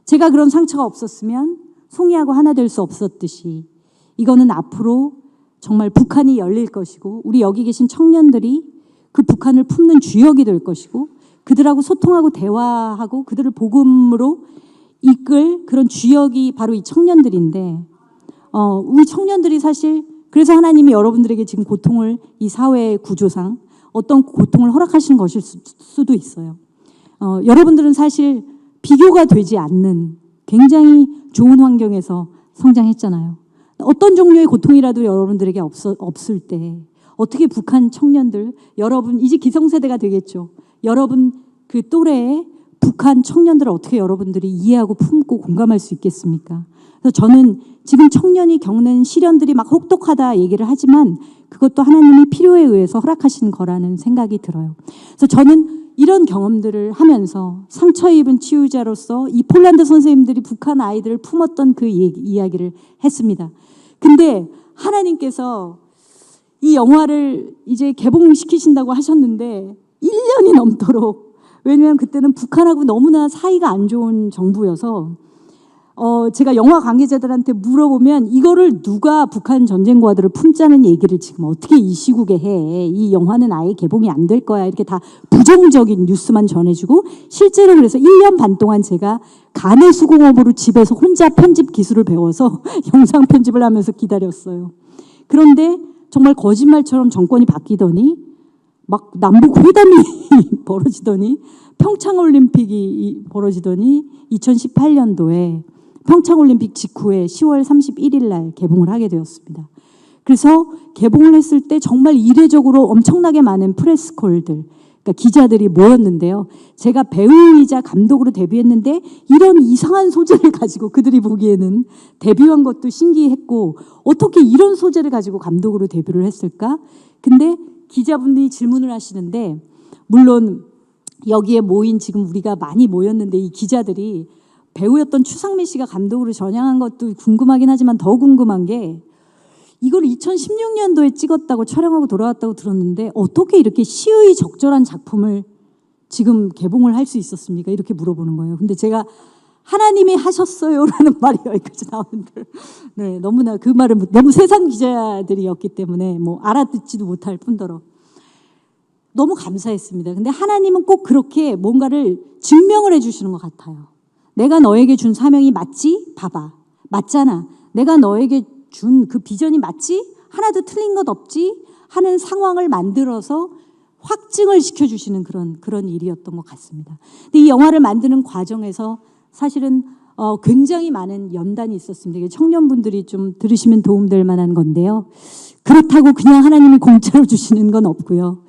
제가 그런 상처가 없었으면 송이하고 하나 될 수 없었듯이 이거는 앞으로 정말 북한이 열릴 것이고 우리 여기 계신 청년들이 그 북한을 품는 주역이 될 것이고 그들하고 소통하고 대화하고 그들을 복음으로 이끌 그런 주역이 바로 이 청년들인데 우리 청년들이 사실 그래서 하나님이 여러분들에게 지금 고통을 이 사회의 구조상 어떤 고통을 허락하시는 것일 수도 있어요. 여러분들은 사실 비교가 되지 않는 굉장히 좋은 환경에서 성장했잖아요. 어떤 종류의 고통이라도 여러분들에게 없을 때 어떻게 북한 청년들, 여러분 이제 기성세대가 되겠죠. 여러분 그 또래의 북한 청년들을 어떻게 여러분들이 이해하고 품고 공감할 수 있겠습니까? 그래서 저는 지금 청년이 겪는 시련들이 막 혹독하다 얘기를 하지만 그것도 하나님이 필요에 의해서 허락하신 거라는 생각이 들어요. 그래서 저는 이런 경험들을 하면서 상처 입은 치유자로서 이 폴란드 선생님들이 북한 아이들을 품었던 그 이야기를 했습니다. 근데 하나님께서 이 영화를 이제 개봉시키신다고 하셨는데 1년이 넘도록 왜냐하면 그때는 북한하고 너무나 사이가 안 좋은 정부여서 제가 영화 관계자들한테 물어보면 이거를 누가 북한 전쟁과들을 품자는 얘기를 지금 어떻게 이 시국에 해. 이 영화는 아예 개봉이 안 될 거야. 이렇게 다 부정적인 뉴스만 전해주고 실제로 그래서 1년 반 동안 제가 간의 수공업으로 집에서 혼자 편집 기술을 배워서 영상 편집을 하면서 기다렸어요. 그런데 정말 거짓말처럼 정권이 바뀌더니 막 남북 회담이 벌어지더니 평창올림픽이 벌어지더니 2018년도에 평창올림픽 직후에 10월 31일 날 개봉을 하게 되었습니다. 그래서 개봉을 했을 때 정말 이례적으로 엄청나게 많은 프레스콜들, 그러니까 기자들이 모였는데요. 제가 배우이자 감독으로 데뷔했는데 이런 이상한 소재를 가지고 그들이 보기에는 데뷔한 것도 신기했고 어떻게 이런 소재를 가지고 감독으로 데뷔를 했을까? 근데 기자분들이 질문을 하시는데 물론 여기에 모인 지금 우리가 많이 모였는데 이 기자들이 배우였던 추상미 씨가 감독으로 전향한 것도 궁금하긴 하지만 더 궁금한 게 이걸 2016년도에 찍었다고 촬영하고 돌아왔다고 들었는데 어떻게 이렇게 시의 적절한 작품을 지금 개봉을 할 수 있었습니까? 이렇게 물어보는 거예요. 근데 제가 하나님이 하셨어요라는 말이 여기까지 나오는데 네, 너무나 그 말은 너무 세상 기자들이었기 때문에 뭐 알아듣지도 못할 뿐더러 너무 감사했습니다. 근데 하나님은 꼭 그렇게 뭔가를 증명을 해주시는 것 같아요. 내가 너에게 준 사명이 맞지? 봐봐. 맞잖아. 내가 너에게 준 그 비전이 맞지? 하나도 틀린 것 없지? 하는 상황을 만들어서 확증을 시켜주시는 그런 일이었던 것 같습니다. 근데 이 영화를 만드는 과정에서 사실은 굉장히 많은 연단이 있었습니다. 이게 청년분들이 좀 들으시면 도움될 만한 건데요. 그렇다고 그냥 하나님이 공짜로 주시는 건 없고요.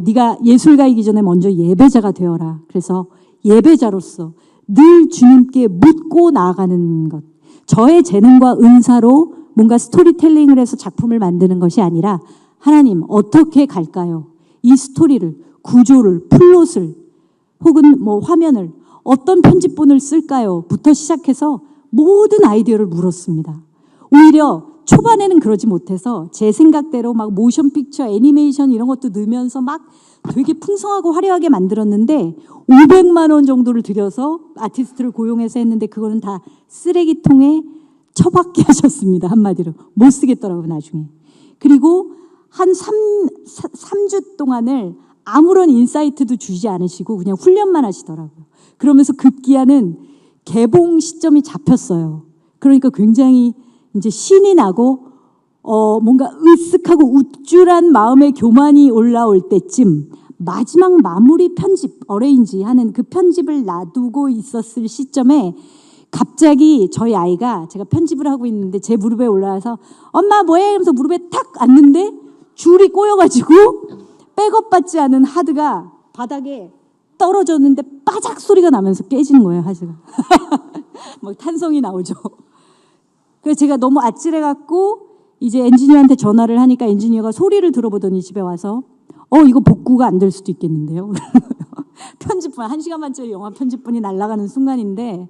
네가 예술가이기 전에 먼저 예배자가 되어라. 그래서 예배자로서 늘 주님께 묻고 나아가는 것. 저의 재능과 은사로 뭔가 스토리텔링을 해서 작품을 만드는 것이 아니라 하나님 어떻게 갈까요? 이 스토리를, 구조를, 플롯을 혹은 뭐 화면을 어떤 편집본을 쓸까요? 부터 시작해서 모든 아이디어를 물었습니다. 오히려 초반에는 그러지 못해서 제 생각대로 막 모션 픽처, 애니메이션 이런 것도 넣으면서 막 되게 풍성하고 화려하게 만들었는데 500만 원 정도를 들여서 아티스트를 고용해서 했는데 그거는 다 쓰레기통에 처박게 하셨습니다. 한마디로. 못 쓰겠더라고요, 나중에. 그리고 한 3주 동안을 아무런 인사이트도 주지 않으시고 그냥 훈련만 하시더라고요. 그러면서 급기야는 개봉 시점이 잡혔어요. 그러니까 굉장히 이제 신이 나고 뭔가 으쓱하고 우쭐한 마음의 교만이 올라올 때쯤 마지막 마무리 편집, 어레인지 하는 그 편집을 놔두고 있었을 시점에 갑자기 저희 아이가 제가 편집을 하고 있는데 제 무릎에 올라와서 엄마 뭐해? 이러면서 무릎에 탁 앉는데 줄이 꼬여가지고 백업받지 않은 하드가 바닥에 떨어졌는데 빠작 소리가 나면서 깨지는 거예요, 하드가. 막 탄성이 나오죠. 그래서 제가 너무 아찔해갖고 이제 엔지니어한테 전화를 하니까 엔지니어가 소리를 들어보더니 집에 와서 이거 복구가 안 될 수도 있겠는데요. 편집분, 1시간 반짜리 영화 편집분이 날아가는 순간인데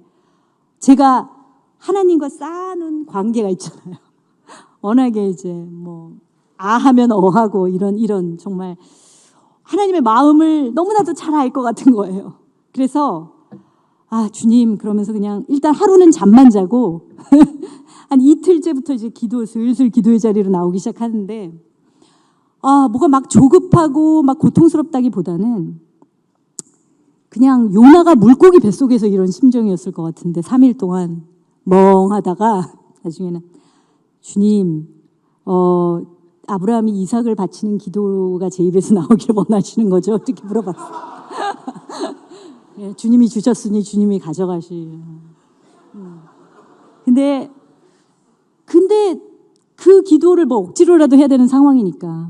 제가 하나님과 쌓아놓은 관계가 있잖아요. 워낙에 이제 뭐 하면 하고 이런 정말 하나님의 마음을 너무나도 잘 알 것 같은 거예요. 그래서 주님 그러면서 그냥 일단 하루는 잠만 자고 한 이틀째부터 이제 슬슬 기도의 자리로 나오기 시작하는데 뭐가 막 조급하고 막 고통스럽다기보다는 그냥 요나가 물고기 뱃속에서 이런 심정이었을 것 같은데 3일 동안 멍하다가 나중에는 주님 아브라함이 이삭을 바치는 기도가 제 입에서 나오길 원하시는 거죠? 어떻게 물어봤어요. 예, 주님이 주셨으니 주님이 가져가시. 근데 그 기도를 뭐 억지로라도 해야 되는 상황이니까.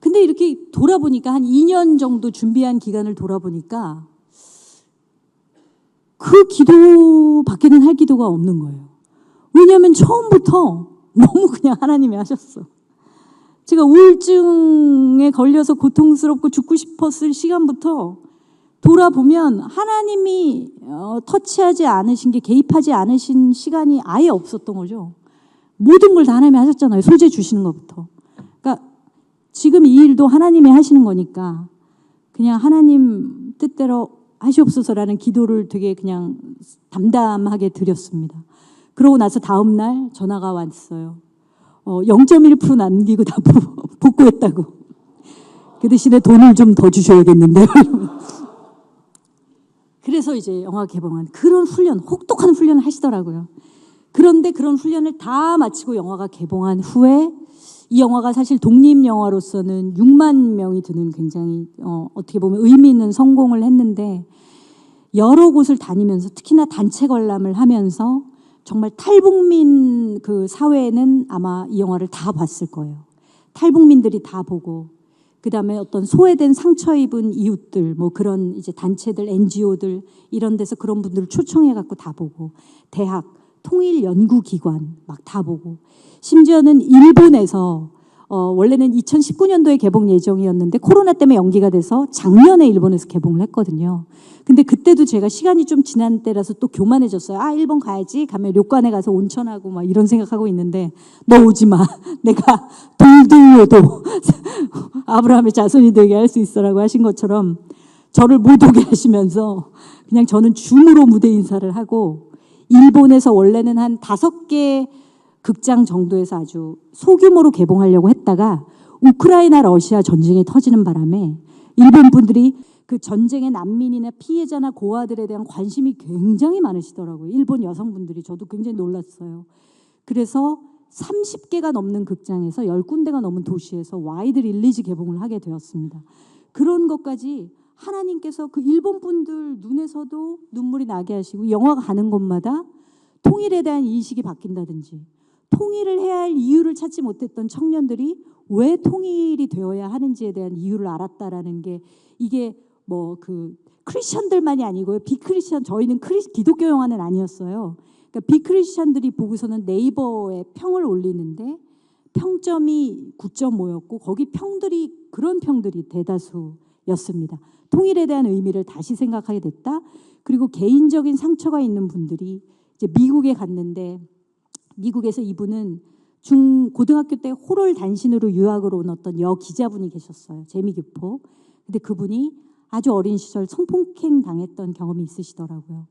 근데 이렇게 돌아보니까 한 2년 정도 준비한 기간을 돌아보니까 그 기도밖에는 할 기도가 없는 거예요. 왜냐하면 처음부터 너무 그냥 하나님이 하셨어. 제가 우울증에 걸려서 고통스럽고 죽고 싶었을 시간부터 돌아보면 하나님이 터치하지 않으신 게, 개입하지 않으신 시간이 아예 없었던 거죠. 모든 걸 다 하나님이 하셨잖아요. 소재 주시는 것부터. 그러니까 지금 이 일도 하나님이 하시는 거니까 그냥 하나님 뜻대로 하시옵소서라는 기도를 되게 그냥 담담하게 드렸습니다. 그러고 나서 다음 날 전화가 왔어요. 0.1% 남기고 다 복구했다고. 그 대신에 돈을 좀 더 주셔야겠는데요. 그래서 이제 영화 개봉한 그런 훈련, 혹독한 훈련을 하시더라고요. 그런데 그런 훈련을 다 마치고 영화가 개봉한 후에 이 영화가 사실 독립영화로서는 6만 명이 드는 굉장히 어떻게 보면 의미 있는 성공을 했는데 여러 곳을 다니면서 특히나 단체 관람을 하면서 정말 탈북민 그 사회는 아마 이 영화를 다 봤을 거예요. 탈북민들이 다 보고 그다음에 어떤 소외된 상처 입은 이웃들 뭐 그런 이제 단체들 NGO들 이런 데서 그런 분들을 초청해 갖고 다 보고 대학 통일연구기관 막 다 보고 심지어는 일본에서 원래는 2019년도에 개봉 예정이었는데 코로나 때문에 연기가 돼서 작년에 일본에서 개봉을 했거든요. 근데 그때도 제가 시간이 좀 지난 때라서 또 교만해졌어요. 일본 가야지. 가면 료관에 가서 온천하고 막 이런 생각하고 있는데 너 오지 마. 내가 돌들로도 아브라함의 자손이 되게 할 수 있어라고 하신 것처럼 저를 못 오게 하시면서 그냥 저는 줌으로 무대 인사를 하고 일본에서 원래는 한 5개 극장 정도에서 아주 소규모로 개봉하려고 했다가 우크라이나 러시아 전쟁이 터지는 바람에 일본 분들이 그 전쟁의 난민이나 피해자나 고아들에 대한 관심이 굉장히 많으시더라고요. 일본 여성분들이. 저도 굉장히 놀랐어요. 그래서 30개가 넘는 극장에서 10군데가 넘은 도시에서 와이드 릴리즈 개봉을 하게 되었습니다. 그런 것까지 하나님께서 그 일본 분들 눈에서도 눈물이 나게 하시고, 영화가 가는 곳마다 통일에 대한 인식이 바뀐다든지, 통일을 해야 할 이유를 찾지 못했던 청년들이 왜 통일이 되어야 하는지에 대한 이유를 알았다라는 게, 이게 뭐 그 크리스천들만이 아니고요. 비크리스천, 저희는 기독교 영화는 아니었어요. 그러니까 비크리스천들이 보고서는 네이버에 평을 올리는데 평점이 9.5였고 거기 그런 평들이 대다수였습니다. 통일에 대한 의미를 다시 생각하게 됐다. 그리고 개인적인 상처가 있는 분들이 이제 미국에 갔는데, 미국에서 이분은 고등학교 때 호롤 단신으로 유학으로 온 어떤 기자분이 계셨어요. 재미교포. 근데 그분이 아주 어린 시절 성폭행 당했던 경험이 있으시더라고요.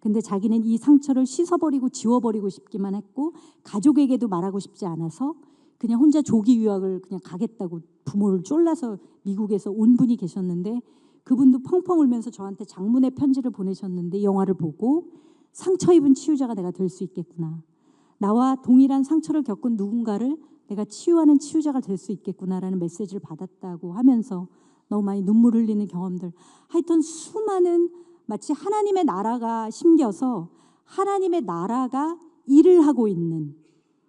근데 자기는 이 상처를 씻어버리고 지워버리고 싶기만 했고, 가족에게도 말하고 싶지 않아서 그냥 혼자 조기 유학을 그냥 가겠다고 부모를 쫄라서 미국에서 온 분이 계셨는데, 그분도 펑펑 울면서 저한테 장문의 편지를 보내셨는데, 영화를 보고 상처 입은 치유자가 내가 될 수 있겠구나, 나와 동일한 상처를 겪은 누군가를 내가 치유하는 치유자가 될 수 있겠구나라는 메시지를 받았다고 하면서 너무 많이 눈물 흘리는 경험들, 하여튼 수많은, 마치 하나님의 나라가 심겨서 하나님의 나라가 일을 하고 있는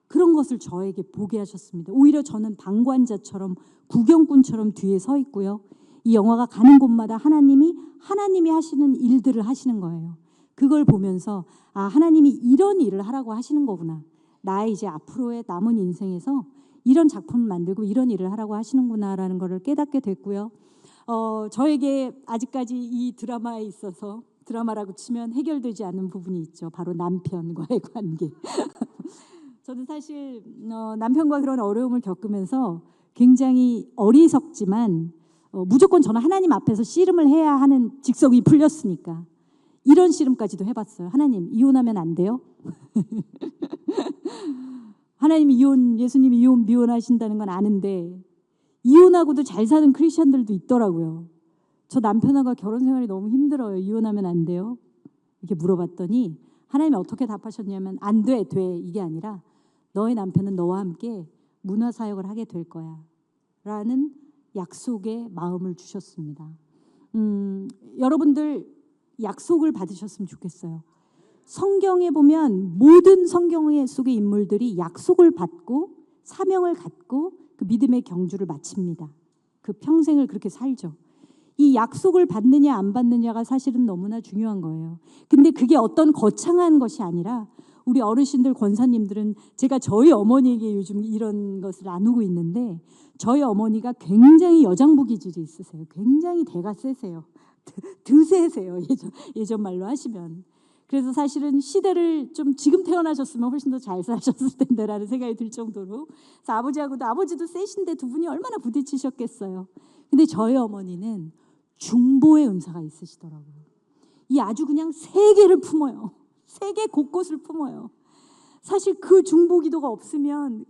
그런 것을 저에게 보게 하셨습니다. 오히려 저는 방관자처럼, 구경꾼처럼 뒤에 서 있고요. 이 영화가 가는 곳마다 하나님이 하시는 일들을 하시는 거예요. 그걸 보면서 아, 하나님이 이런 일을 하라고 하시는 거구나. 나의 이제 앞으로의 남은 인생에서 이런 작품을 만들고 이런 일을 하라고 하시는구나라는 것을 깨닫게 됐고요. 저에게 아직까지 이 드라마에 있어서, 드라마라고 치면 해결되지 않은 부분이 있죠. 바로 남편과의 관계. 저는 사실 남편과 그런 어려움을 겪으면서 굉장히 어리석지만 무조건 저는 하나님 앞에서 씨름을 해야 하는 직성이 풀렸으니까 이런 씨름까지도 해봤어요. 하나님, 이혼하면 안 돼요? 하나님이 예수님이 이혼 미혼하신다는 건 아는데 이혼하고도 잘 사는 크리스천들도 있더라고요. 저 남편하고 결혼 생활이 너무 힘들어요. 이혼하면 안 돼요? 이렇게 물어봤더니 하나님이 어떻게 답하셨냐면, 안 돼, 돼, 이게 아니라 너의 남편은 너와 함께 문화사역을 하게 될 거야 라는 약속의 마음을 주셨습니다. 여러분들 약속을 받으셨으면 좋겠어요. 성경에 보면 모든 성경의 속의 인물들이 약속을 받고 사명을 갖고 그 믿음의 경주를 마칩니다. 그 평생을 그렇게 살죠. 이 약속을 받느냐 안 받느냐가 사실은 너무나 중요한 거예요. 근데 그게 어떤 거창한 것이 아니라, 우리 어르신들, 권사님들은, 제가 저희 어머니에게 요즘 이런 것을 나누고 있는데, 저희 어머니가 굉장히 여장부 기질이 있으세요. 굉장히 대가 세세요. 드세세요. 예전 말로 하시면. 그래서 사실은 시대를 좀 지금 태어나셨으면 훨씬 더 잘 사셨을 텐데라는 생각이 들 정도로. 그래서 아버지도 세신데 두 분이 얼마나 부딪히셨겠어요. 근데 저희 어머니는 중보의 은사가 있으시더라고요. 이 아주 그냥 세계를 품어요. 세계 곳곳을 품어요. 사실 그 중보 기도가 없으면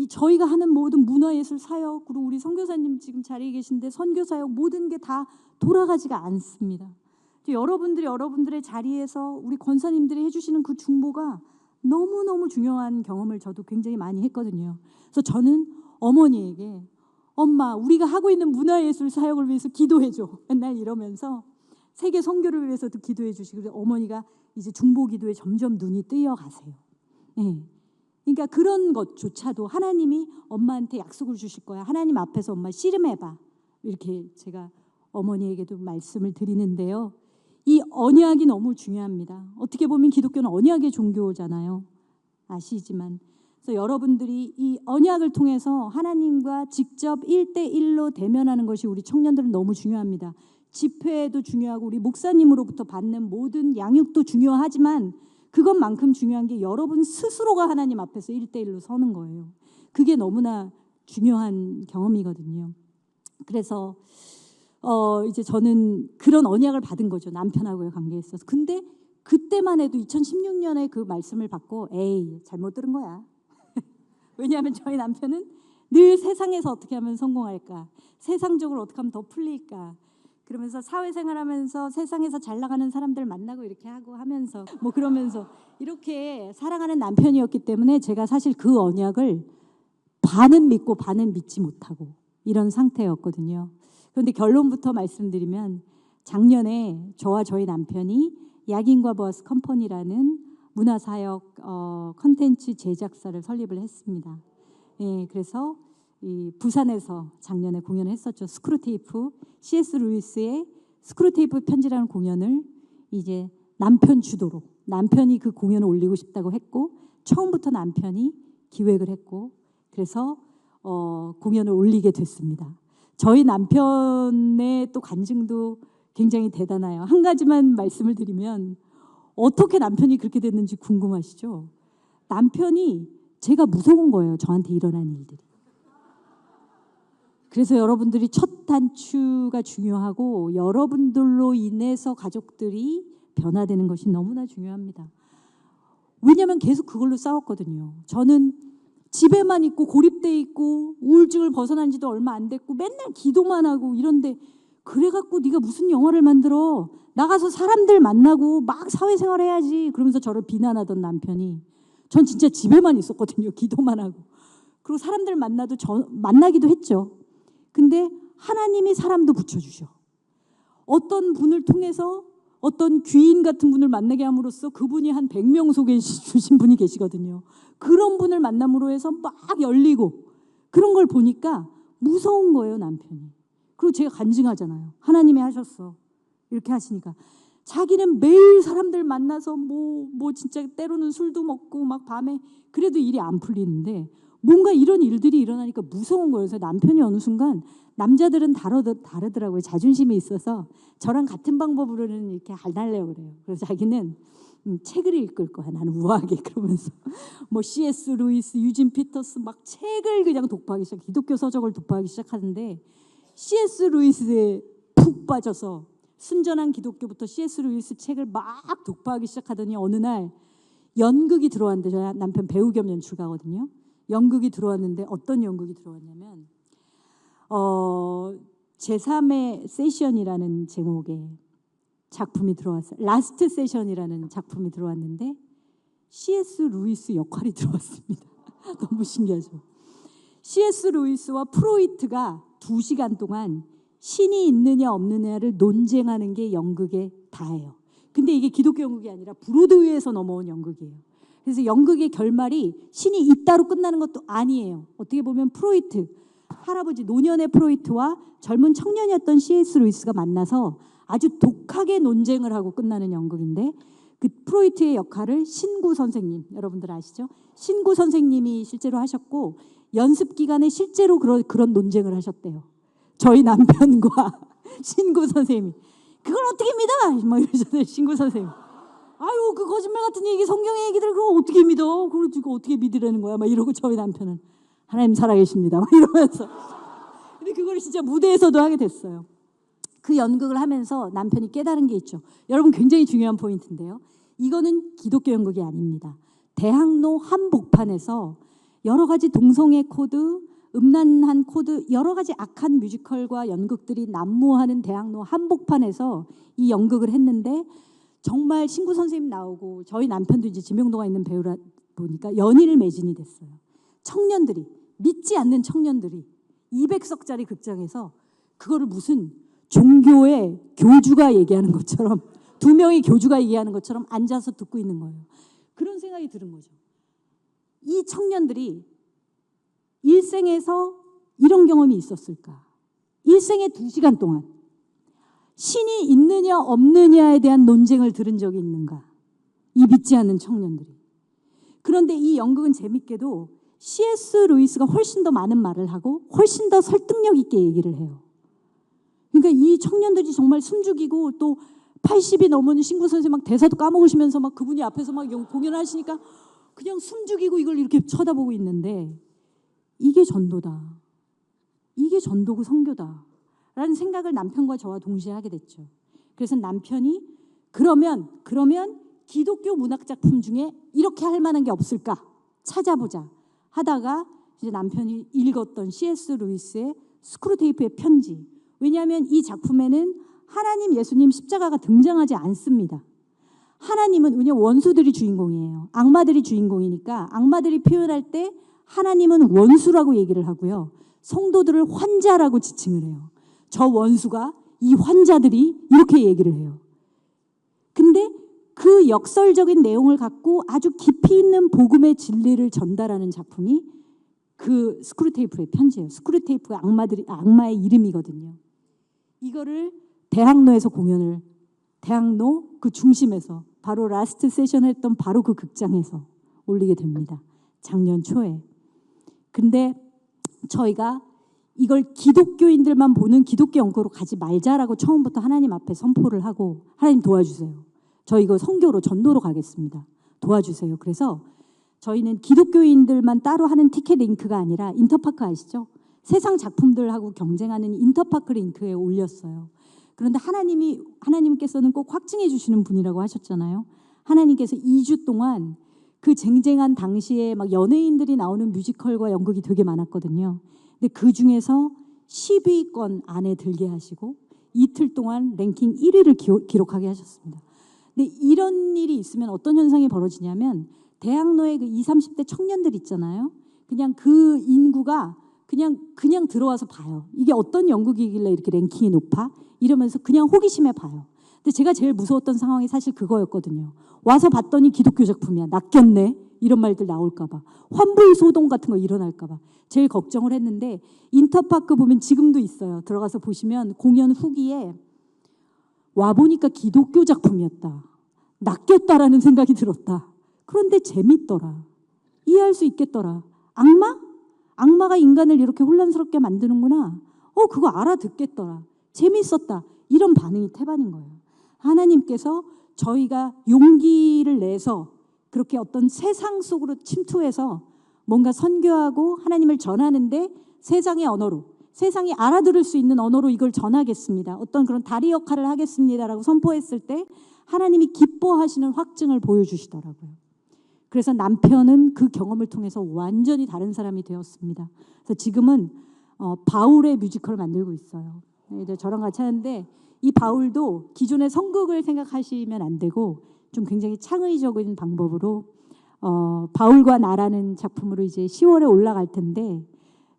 저희가 하는 모든 문화예술 사역, 그리고 우리 선교사님 지금 자리에 계신데 선교 사역, 모든 게 다 돌아가지가 않습니다. 여러분들의 자리에서 우리 권사님들이 해주시는 그 중보가 너무너무 중요한 경험을 저도 굉장히 많이 했거든요. 그래서 저는 어머니에게, 엄마, 우리가 하고 있는 문화예술 사역을 위해서 기도해줘, 맨날 이러면서 세계 선교를 위해서도 기도해 주시고, 어머니가 이제 중보 기도에 점점 눈이 뜨여 가세요. 네. 그러니까 그런 것조차도 하나님이 엄마한테 약속을 주실 거야. 하나님 앞에서 엄마 씨름해봐. 이렇게 제가 어머니에게도 말씀을 드리는데요. 이 언약이 너무 중요합니다. 어떻게 보면 기독교는 언약의 종교잖아요. 아시지만. 그래서 여러분들이 이 언약을 통해서 하나님과 직접 1대1로 대면하는 것이 우리 청년들은 너무 중요합니다. 집회도 중요하고 우리 목사님으로부터 받는 모든 양육도 중요하지만, 그것만큼 중요한 게 여러분 스스로가 하나님 앞에서 1대1로 서는 거예요. 그게 너무나 중요한 경험이거든요. 그래서 이제 저는 그런 언약을 받은 거죠. 남편하고의 관계에 있어서. 근데 그때만 해도 2016년에 그 말씀을 받고, 에이, 잘못 들은 거야. 왜냐하면 저희 남편은 늘 세상에서 어떻게 하면 성공할까? 세상적으로 어떻게 하면 더 풀릴까? 그러면서 사회생활하면서 세상에서 잘 나가는 사람들 만나고 이렇게 하고 하면서 뭐 그러면서 이렇게 살아가는 남편이었기 때문에 제가 사실 그 언약을 반은 믿고 반은 믿지 못하고 이런 상태였거든요. 그런데 결론부터 말씀드리면 작년에 저와 저희 남편이 약인과 보아스 컴퍼니라는 문화사역 컨텐츠 제작사를 설립을 했습니다. 예, 그래서 이 부산에서 작년에 공연을 했었죠. 스크루테이프, C.S. 루이스의 스크루테이프 편지라는 공연을 이제 남편 주도로 남편이 그 공연을 올리고 싶다고 했고 처음부터 남편이 기획을 했고 그래서 공연을 올리게 됐습니다. 저희 남편의 또 간증도 굉장히 대단해요. 한 가지만 말씀을 드리면 어떻게 남편이 그렇게 됐는지 궁금하시죠? 남편이 제가 무서운 거예요. 저한테 일어난 일들이. 그래서 여러분들이 첫 단추가 중요하고 여러분들로 인해서 가족들이 변화되는 것이 너무나 중요합니다. 왜냐하면 계속 그걸로 싸웠거든요. 저는 집에만 있고 고립돼 있고 우울증을 벗어난 지도 얼마 안 됐고 맨날 기도만 하고 이런데 그래갖고 네가 무슨 영화를 만들어? 나가서 사람들 만나고 막 사회생활 해야지. 그러면서 저를 비난하던 남편이 전 진짜 집에만 있었거든요. 기도만 하고. 그리고 사람들 만나기도 했죠. 근데 하나님이 사람도 붙여주셔. 어떤 분을 통해서 어떤 귀인 같은 분을 만나게 함으로써 그분이 한 100명 소개해 주신 분이 계시거든요. 그런 분을 만남으로 해서 막 열리고 그런 걸 보니까 무서운 거예요, 남편이. 그리고 제가 간증하잖아요. 하나님이 하셨어. 이렇게 하시니까. 자기는 매일 사람들 만나서 뭐 진짜 때로는 술도 먹고 막 밤에 그래도 일이 안 풀리는데 뭔가 이런 일들이 일어나니까 무서운 거예요. 그래서 남편이 어느 순간 남자들은 다르더라고요. 자존심이 있어서 저랑 같은 방법으로는 이렇게 안 하려고 그래요. 그래서 자기는 책을 읽을 거야. 나는 우아하게 그러면서 뭐 C.S. 루이스, 유진 피터스 막 책을 그냥 독파하기 시작. 기독교 서적을 독파하기 시작하는데 C.S. 루이스에 푹 빠져서 순전한 기독교부터 C.S. 루이스 책을 막 독파하기 시작하더니 어느 날 연극이 들어왔는데 저희 남편 배우 겸 연출가거든요. 연극이 들어왔는데 어떤 연극이 들어왔냐면 제3의 세션이라는 제목의 작품이 들어왔어요. 라스트 세션이라는 작품이 들어왔는데 C.S. 루이스 역할이 들어왔습니다. 너무 신기하죠. C.S. 루이스와 프로이트가 2시간 동안 신이 있느냐 없느냐를 논쟁하는 게 연극의 다예요. 근데 이게 기독교 연극이 아니라 브로드웨이에서 넘어온 연극이에요. 그래서 연극의 결말이 신이 있다로 끝나는 것도 아니에요. 어떻게 보면 프로이트, 할아버지 노년의 프로이트와 젊은 청년이었던 C.S. 루이스가 만나서 아주 독하게 논쟁을 하고 끝나는 연극인데 그 프로이트의 역할을 신구 선생님, 여러분들 아시죠? 신구 선생님이 실제로 하셨고 연습 기간에 실제로 그런 논쟁을 하셨대요. 저희 남편과 신구 선생님이 그걸 어떻게 믿어? 막 이러셨어요. 신구 선생님. 아유 그 거짓말 같은 얘기 성경의 얘기들 그거 어떻게 믿어? 그걸 지금 어떻게 믿으라는 거야? 막 이러고 저희 남편은 하나님 살아계십니다. 막 이러면서 근데 그걸 진짜 무대에서도 하게 됐어요. 그 연극을 하면서 남편이 깨달은 게 있죠. 여러분 굉장히 중요한 포인트인데요. 이거는 기독교 연극이 아닙니다. 대학로 한복판에서 여러 가지 동성애 코드, 음란한 코드, 여러 가지 악한 뮤지컬과 연극들이 난무하는 대학로 한복판에서 이 연극을 했는데 정말 신구 선생님 나오고 저희 남편도 이제 지명도가 있는 배우라 보니까 연일 매진이 됐어요. 청년들이 믿지 않는 청년들이 200석짜리 극장에서 그거를 무슨 종교의 교주가 얘기하는 것처럼 2명의 교주가 얘기하는 것처럼 앉아서 듣고 있는 거예요. 그런 생각이 드는 거죠. 이 청년들이 일생에서 이런 경험이 있었을까? 일생에 2시간 동안 신이 있느냐 없느냐에 대한 논쟁을 들은 적이 있는가? 이 믿지 않는 청년들이. 그런데 이 연극은 재밌게도 C.S. 루이스가 훨씬 더 많은 말을 하고 훨씬 더 설득력 있게 얘기를 해요. 그러니까 이 청년들이 정말 숨죽이고 또 80이 넘은 신구 선생님 막 대사도 까먹으시면서 막 그분이 앞에서 막 공연하시니까 그냥 숨죽이고 이걸 이렇게 쳐다보고 있는데 이게 전도다. 이게 전도고 선교다. 라는 생각을 남편과 저와 동시에 하게 됐죠. 그래서 남편이 그러면 기독교 문학 작품 중에 이렇게 할 만한 게 없을까? 찾아보자. 하다가 이제 남편이 읽었던 C.S. 루이스의 스크루테이프의 편지. 왜냐하면 이 작품에는 하나님, 예수님, 십자가가 등장하지 않습니다. 하나님은 왜냐하면 원수들이 주인공이에요. 악마들이 주인공이니까 악마들이 표현할 때 하나님은 원수라고 얘기를 하고요. 성도들을 환자라고 지칭을 해요. 저 원수가 이 환자들이 이렇게 얘기를 해요. 근데 그 역설적인 내용을 갖고 아주 깊이 있는 복음의 진리를 전달하는 작품이 그 스크루테이프의 편지예요. 스크루테이프가 악마의 이름이거든요. 이거를 대학로에서 공연을, 대학로 그 중심에서 바로 라스트 세션 했던 바로 그 극장에서 올리게 됩니다. 작년 초에. 근데 저희가 이걸 기독교인들만 보는 기독교 연구로 가지 말자라고 처음부터 하나님 앞에 선포를 하고, 하나님 도와주세요. 저 이거 선교로 전도로 가겠습니다. 도와주세요. 그래서 저희는 기독교인들만 따로 하는 티켓 링크가 아니라 인터파크 아시죠? 세상 작품들하고 경쟁하는 인터파크 링크에 올렸어요. 그런데 하나님께서는 꼭 확증해 주시는 분이라고 하셨잖아요. 하나님께서 2주 동안 그 쟁쟁한 당시에 막 연예인들이 나오는 뮤지컬과 연극이 되게 많았거든요. 근데 그 중에서 10위권 안에 들게 하시고 이틀 동안 랭킹 1위를 기록하게 하셨습니다. 근데 이런 일이 있으면 어떤 현상이 벌어지냐면 대학로에 그 20, 30대 청년들 있잖아요. 그냥 그 인구가 그냥 들어와서 봐요. 이게 어떤 연극이길래 이렇게 랭킹이 높아? 이러면서 그냥 호기심에 봐요. 근데 제가 제일 무서웠던 상황이 사실 그거였거든요. 와서 봤더니 기독교 작품이야. 낚였네. 이런 말들 나올까 봐. 환불 소동 같은 거 일어날까 봐. 제일 걱정을 했는데 인터파크 보면 지금도 있어요. 들어가서 보시면 공연 후기에 와보니까 기독교 작품이었다. 낚였다라는 생각이 들었다. 그런데 재밌더라. 이해할 수 있겠더라. 악마가 인간을 이렇게 혼란스럽게 만드는구나. 그거 알아듣겠더라. 재밌었다. 이런 반응이 태반인 거예요. 하나님께서 저희가 용기를 내서 그렇게 어떤 세상 속으로 침투해서 뭔가 선교하고 하나님을 전하는데 세상의 언어로, 세상이 알아들을 수 있는 언어로 이걸 전하겠습니다. 어떤 그런 다리 역할을 하겠습니다라고 선포했을 때 하나님이 기뻐하시는 확증을 보여주시더라고요. 그래서 남편은 그 경험을 통해서 완전히 다른 사람이 되었습니다. 그래서 지금은 바울의 뮤지컬을 만들고 있어요. 저랑 같이 하는데 이 바울도 기존의 성극을 생각하시면 안 되고 좀 굉장히 창의적인 방법으로 바울과 나라는 작품으로 이제 10월에 올라갈 텐데,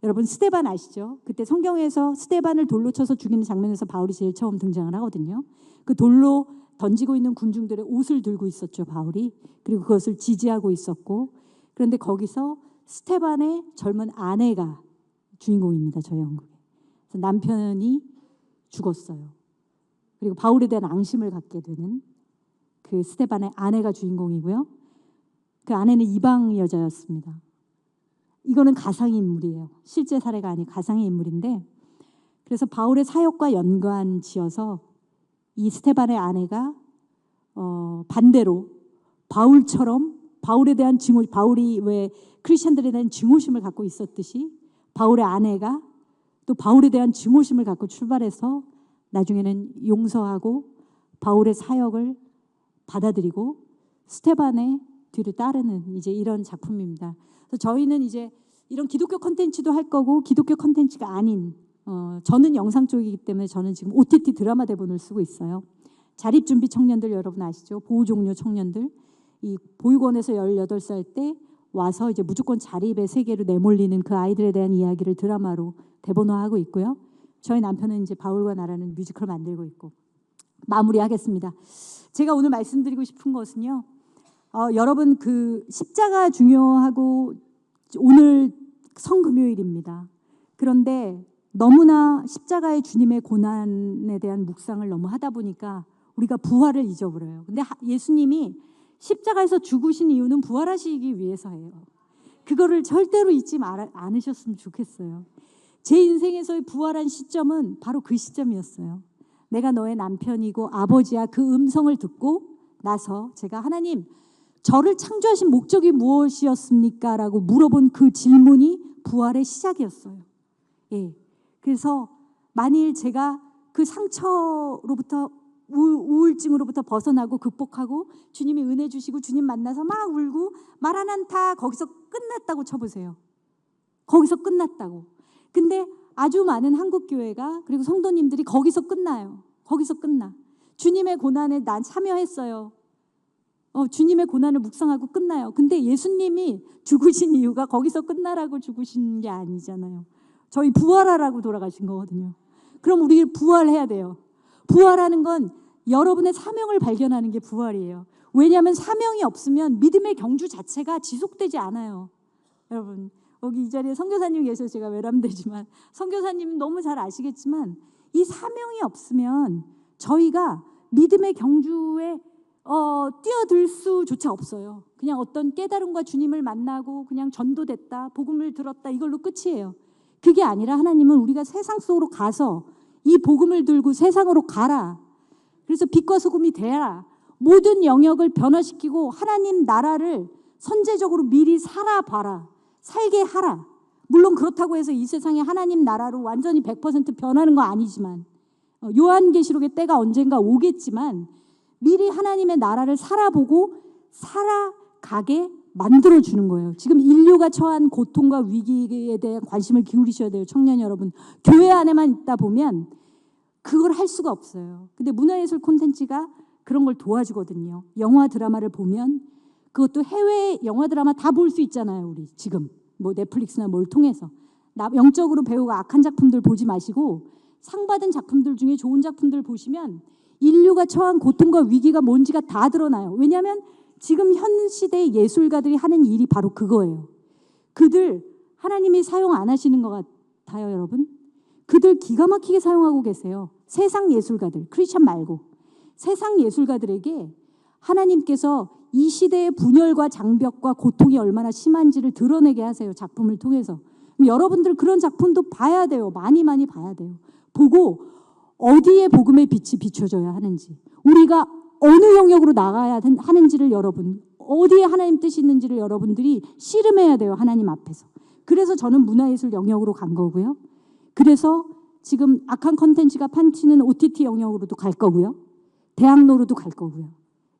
여러분 스데반 아시죠? 그때 성경에서 스데반을 돌로 쳐서 죽이는 장면에서 바울이 제일 처음 등장을 하거든요. 그 돌로 던지고 있는 군중들의 옷을 들고 있었죠, 바울이. 그리고 그것을 지지하고 있었고, 그런데 거기서 스데반의 젊은 아내가 주인공입니다, 저 연극에. 그래서 남편이 죽었어요. 그리고 바울에 대한 앙심을 갖게 되는 그 스데반의 아내가 주인공이고요. 그 아내는 이방 여자였습니다. 이거는 가상의 인물이에요. 실제 사례가 아닌 가상의 인물인데, 그래서 바울의 사역과 연관 지어서 이 스데반의 아내가 반대로 바울처럼 바울에 대한 바울이 왜 크리스천들에 대한 증오심을 갖고 있었듯이 바울의 아내가 또 바울에 대한 증오심을 갖고 출발해서 나중에는 용서하고 바울의 사역을 받아들이고 스데반의 뒤를 따르는 이제 이런 작품입니다. 그래서 저희는 이제 이런 기독교 콘텐츠도 할 거고 기독교 콘텐츠가 아닌 저는 영상 쪽이기 때문에 저는 지금 OTT 드라마 대본을 쓰고 있어요. 자립준비 청년들 여러분 아시죠? 보호종료 청년들. 이 보육원에서 18살 때 와서 이제 무조건 자립의 세계로 내몰리는 그 아이들에 대한 이야기를 드라마로 대본화하고 있고요. 저희 남편은 이제 바울과 나라는 뮤지컬 만들고 있고. 마무리하겠습니다. 제가 오늘 말씀드리고 싶은 것은요. 여러분 그 십자가 중요하고 오늘 성금요일입니다. 그런데 너무나 십자가의 주님의 고난에 대한 묵상을 너무 하다 보니까 우리가 부활을 잊어버려요. 근데 예수님이 십자가에서 죽으신 이유는 부활하시기 위해서예요. 그거를 절대로 잊지 않으셨으면 좋겠어요. 제 인생에서의 부활한 시점은 바로 그 시점이었어요. 내가 너의 남편이고 아버지야, 그 음성을 듣고 나서 제가 하나님, 저를 창조하신 목적이 무엇이었습니까? 라고 물어본 그 질문이 부활의 시작이었어요. 예. 그래서 만일 제가 그 상처로부터 우울증으로부터 벗어나고 극복하고 주님이 은혜 주시고 주님 만나서 막 울고 마라난타 거기서 끝났다고 쳐보세요. 거기서 끝났다고. 근데 아주 많은 한국교회가 그리고 성도님들이 거기서 끝나요. 거기서 끝나. 주님의 고난에 난 참여했어요. 주님의 고난을 묵상하고 끝나요. 근데 예수님이 죽으신 이유가 거기서 끝나라고 죽으신 게 아니잖아요. 저희 부활하라고 돌아가신 거거든요. 그럼 우리 부활해야 돼요. 부활하는 건 여러분의 사명을 발견하는 게 부활이에요. 왜냐하면 사명이 없으면 믿음의 경주 자체가 지속되지 않아요. 여러분, 여기 이 자리에 선교사님 계셔서 제가 외람되지만 선교사님 너무 잘 아시겠지만 이 사명이 없으면 저희가 믿음의 경주에 뛰어들 수조차 없어요. 그냥 어떤 깨달음과 주님을 만나고 그냥 전도됐다, 복음을 들었다, 이걸로 끝이에요. 그게 아니라 하나님은 우리가 세상 속으로 가서 이 복음을 들고 세상으로 가라. 그래서 빛과 소금이 되라. 모든 영역을 변화시키고 하나님 나라를 선제적으로 미리 살아봐라. 살게 하라. 물론 그렇다고 해서 이 세상에 하나님 나라로 완전히 100% 변하는 거 아니지만 요한계시록의 때가 언젠가 오겠지만 미리 하나님의 나라를 살아보고 살아가게 만들어주는 거예요. 지금 인류가 처한 고통과 위기에 대한 관심을 기울이셔야 돼요. 청년 여러분. 교회 안에만 있다 보면 그걸 할 수가 없어요. 근데 문화예술 콘텐츠가 그런 걸 도와주거든요. 영화 드라마를 보면 그것도 해외 영화 드라마 다 볼 수 있잖아요. 우리 지금 뭐 넷플릭스나 뭘 통해서 영적으로 배우가 악한 작품들 보지 마시고 상 받은 작품들 중에 좋은 작품들 보시면 인류가 처한 고통과 위기가 뭔지가 다 드러나요. 왜냐하면 지금 현 시대의 예술가들이 하는 일이 바로 그거예요. 그들 하나님이 사용 안 하시는 것 같아요, 여러분. 그들 기가 막히게 사용하고 계세요. 세상 예술가들, 크리스찬 말고 세상 예술가들에게 하나님께서 이 시대의 분열과 장벽과 고통이 얼마나 심한지를 드러내게 하세요. 작품을 통해서. 여러분들 그런 작품도 봐야 돼요. 많이 봐야 돼요. 보고 어디에 복음의 빛이 비춰져야 하는지, 우리가 어느 영역으로 나가야 하는지를 여러분, 어디에 하나님 뜻이 있는지를 여러분들이 씨름해야 돼요. 하나님 앞에서. 그래서 저는 문화예술 영역으로 간 거고요. 그래서 지금 악한 컨텐츠가 판치는 OTT 영역으로도 갈 거고요. 대학로로도 갈 거고요.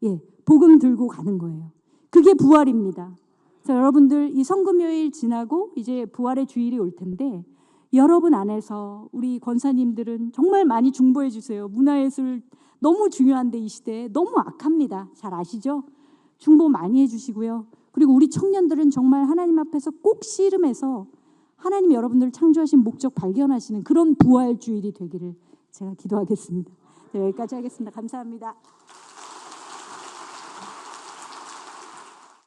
예, 복음 들고 가는 거예요. 그게 부활입니다. 그래서 여러분들 이 성금요일 지나고 이제 부활의 주일이 올 텐데 여러분 안에서 우리 권사님들은 정말 많이 중보해 주세요. 문화예술 너무 중요한데 이 시대에 너무 악합니다. 잘 아시죠? 중보 많이 해주시고요. 그리고 우리 청년들은 정말 하나님 앞에서 꼭 씨름해서 하나님 여러분들을 창조하신 목적 발견하시는 그런 부활 주일이 되기를 제가 기도하겠습니다. 네, 여기까지 하겠습니다. 감사합니다.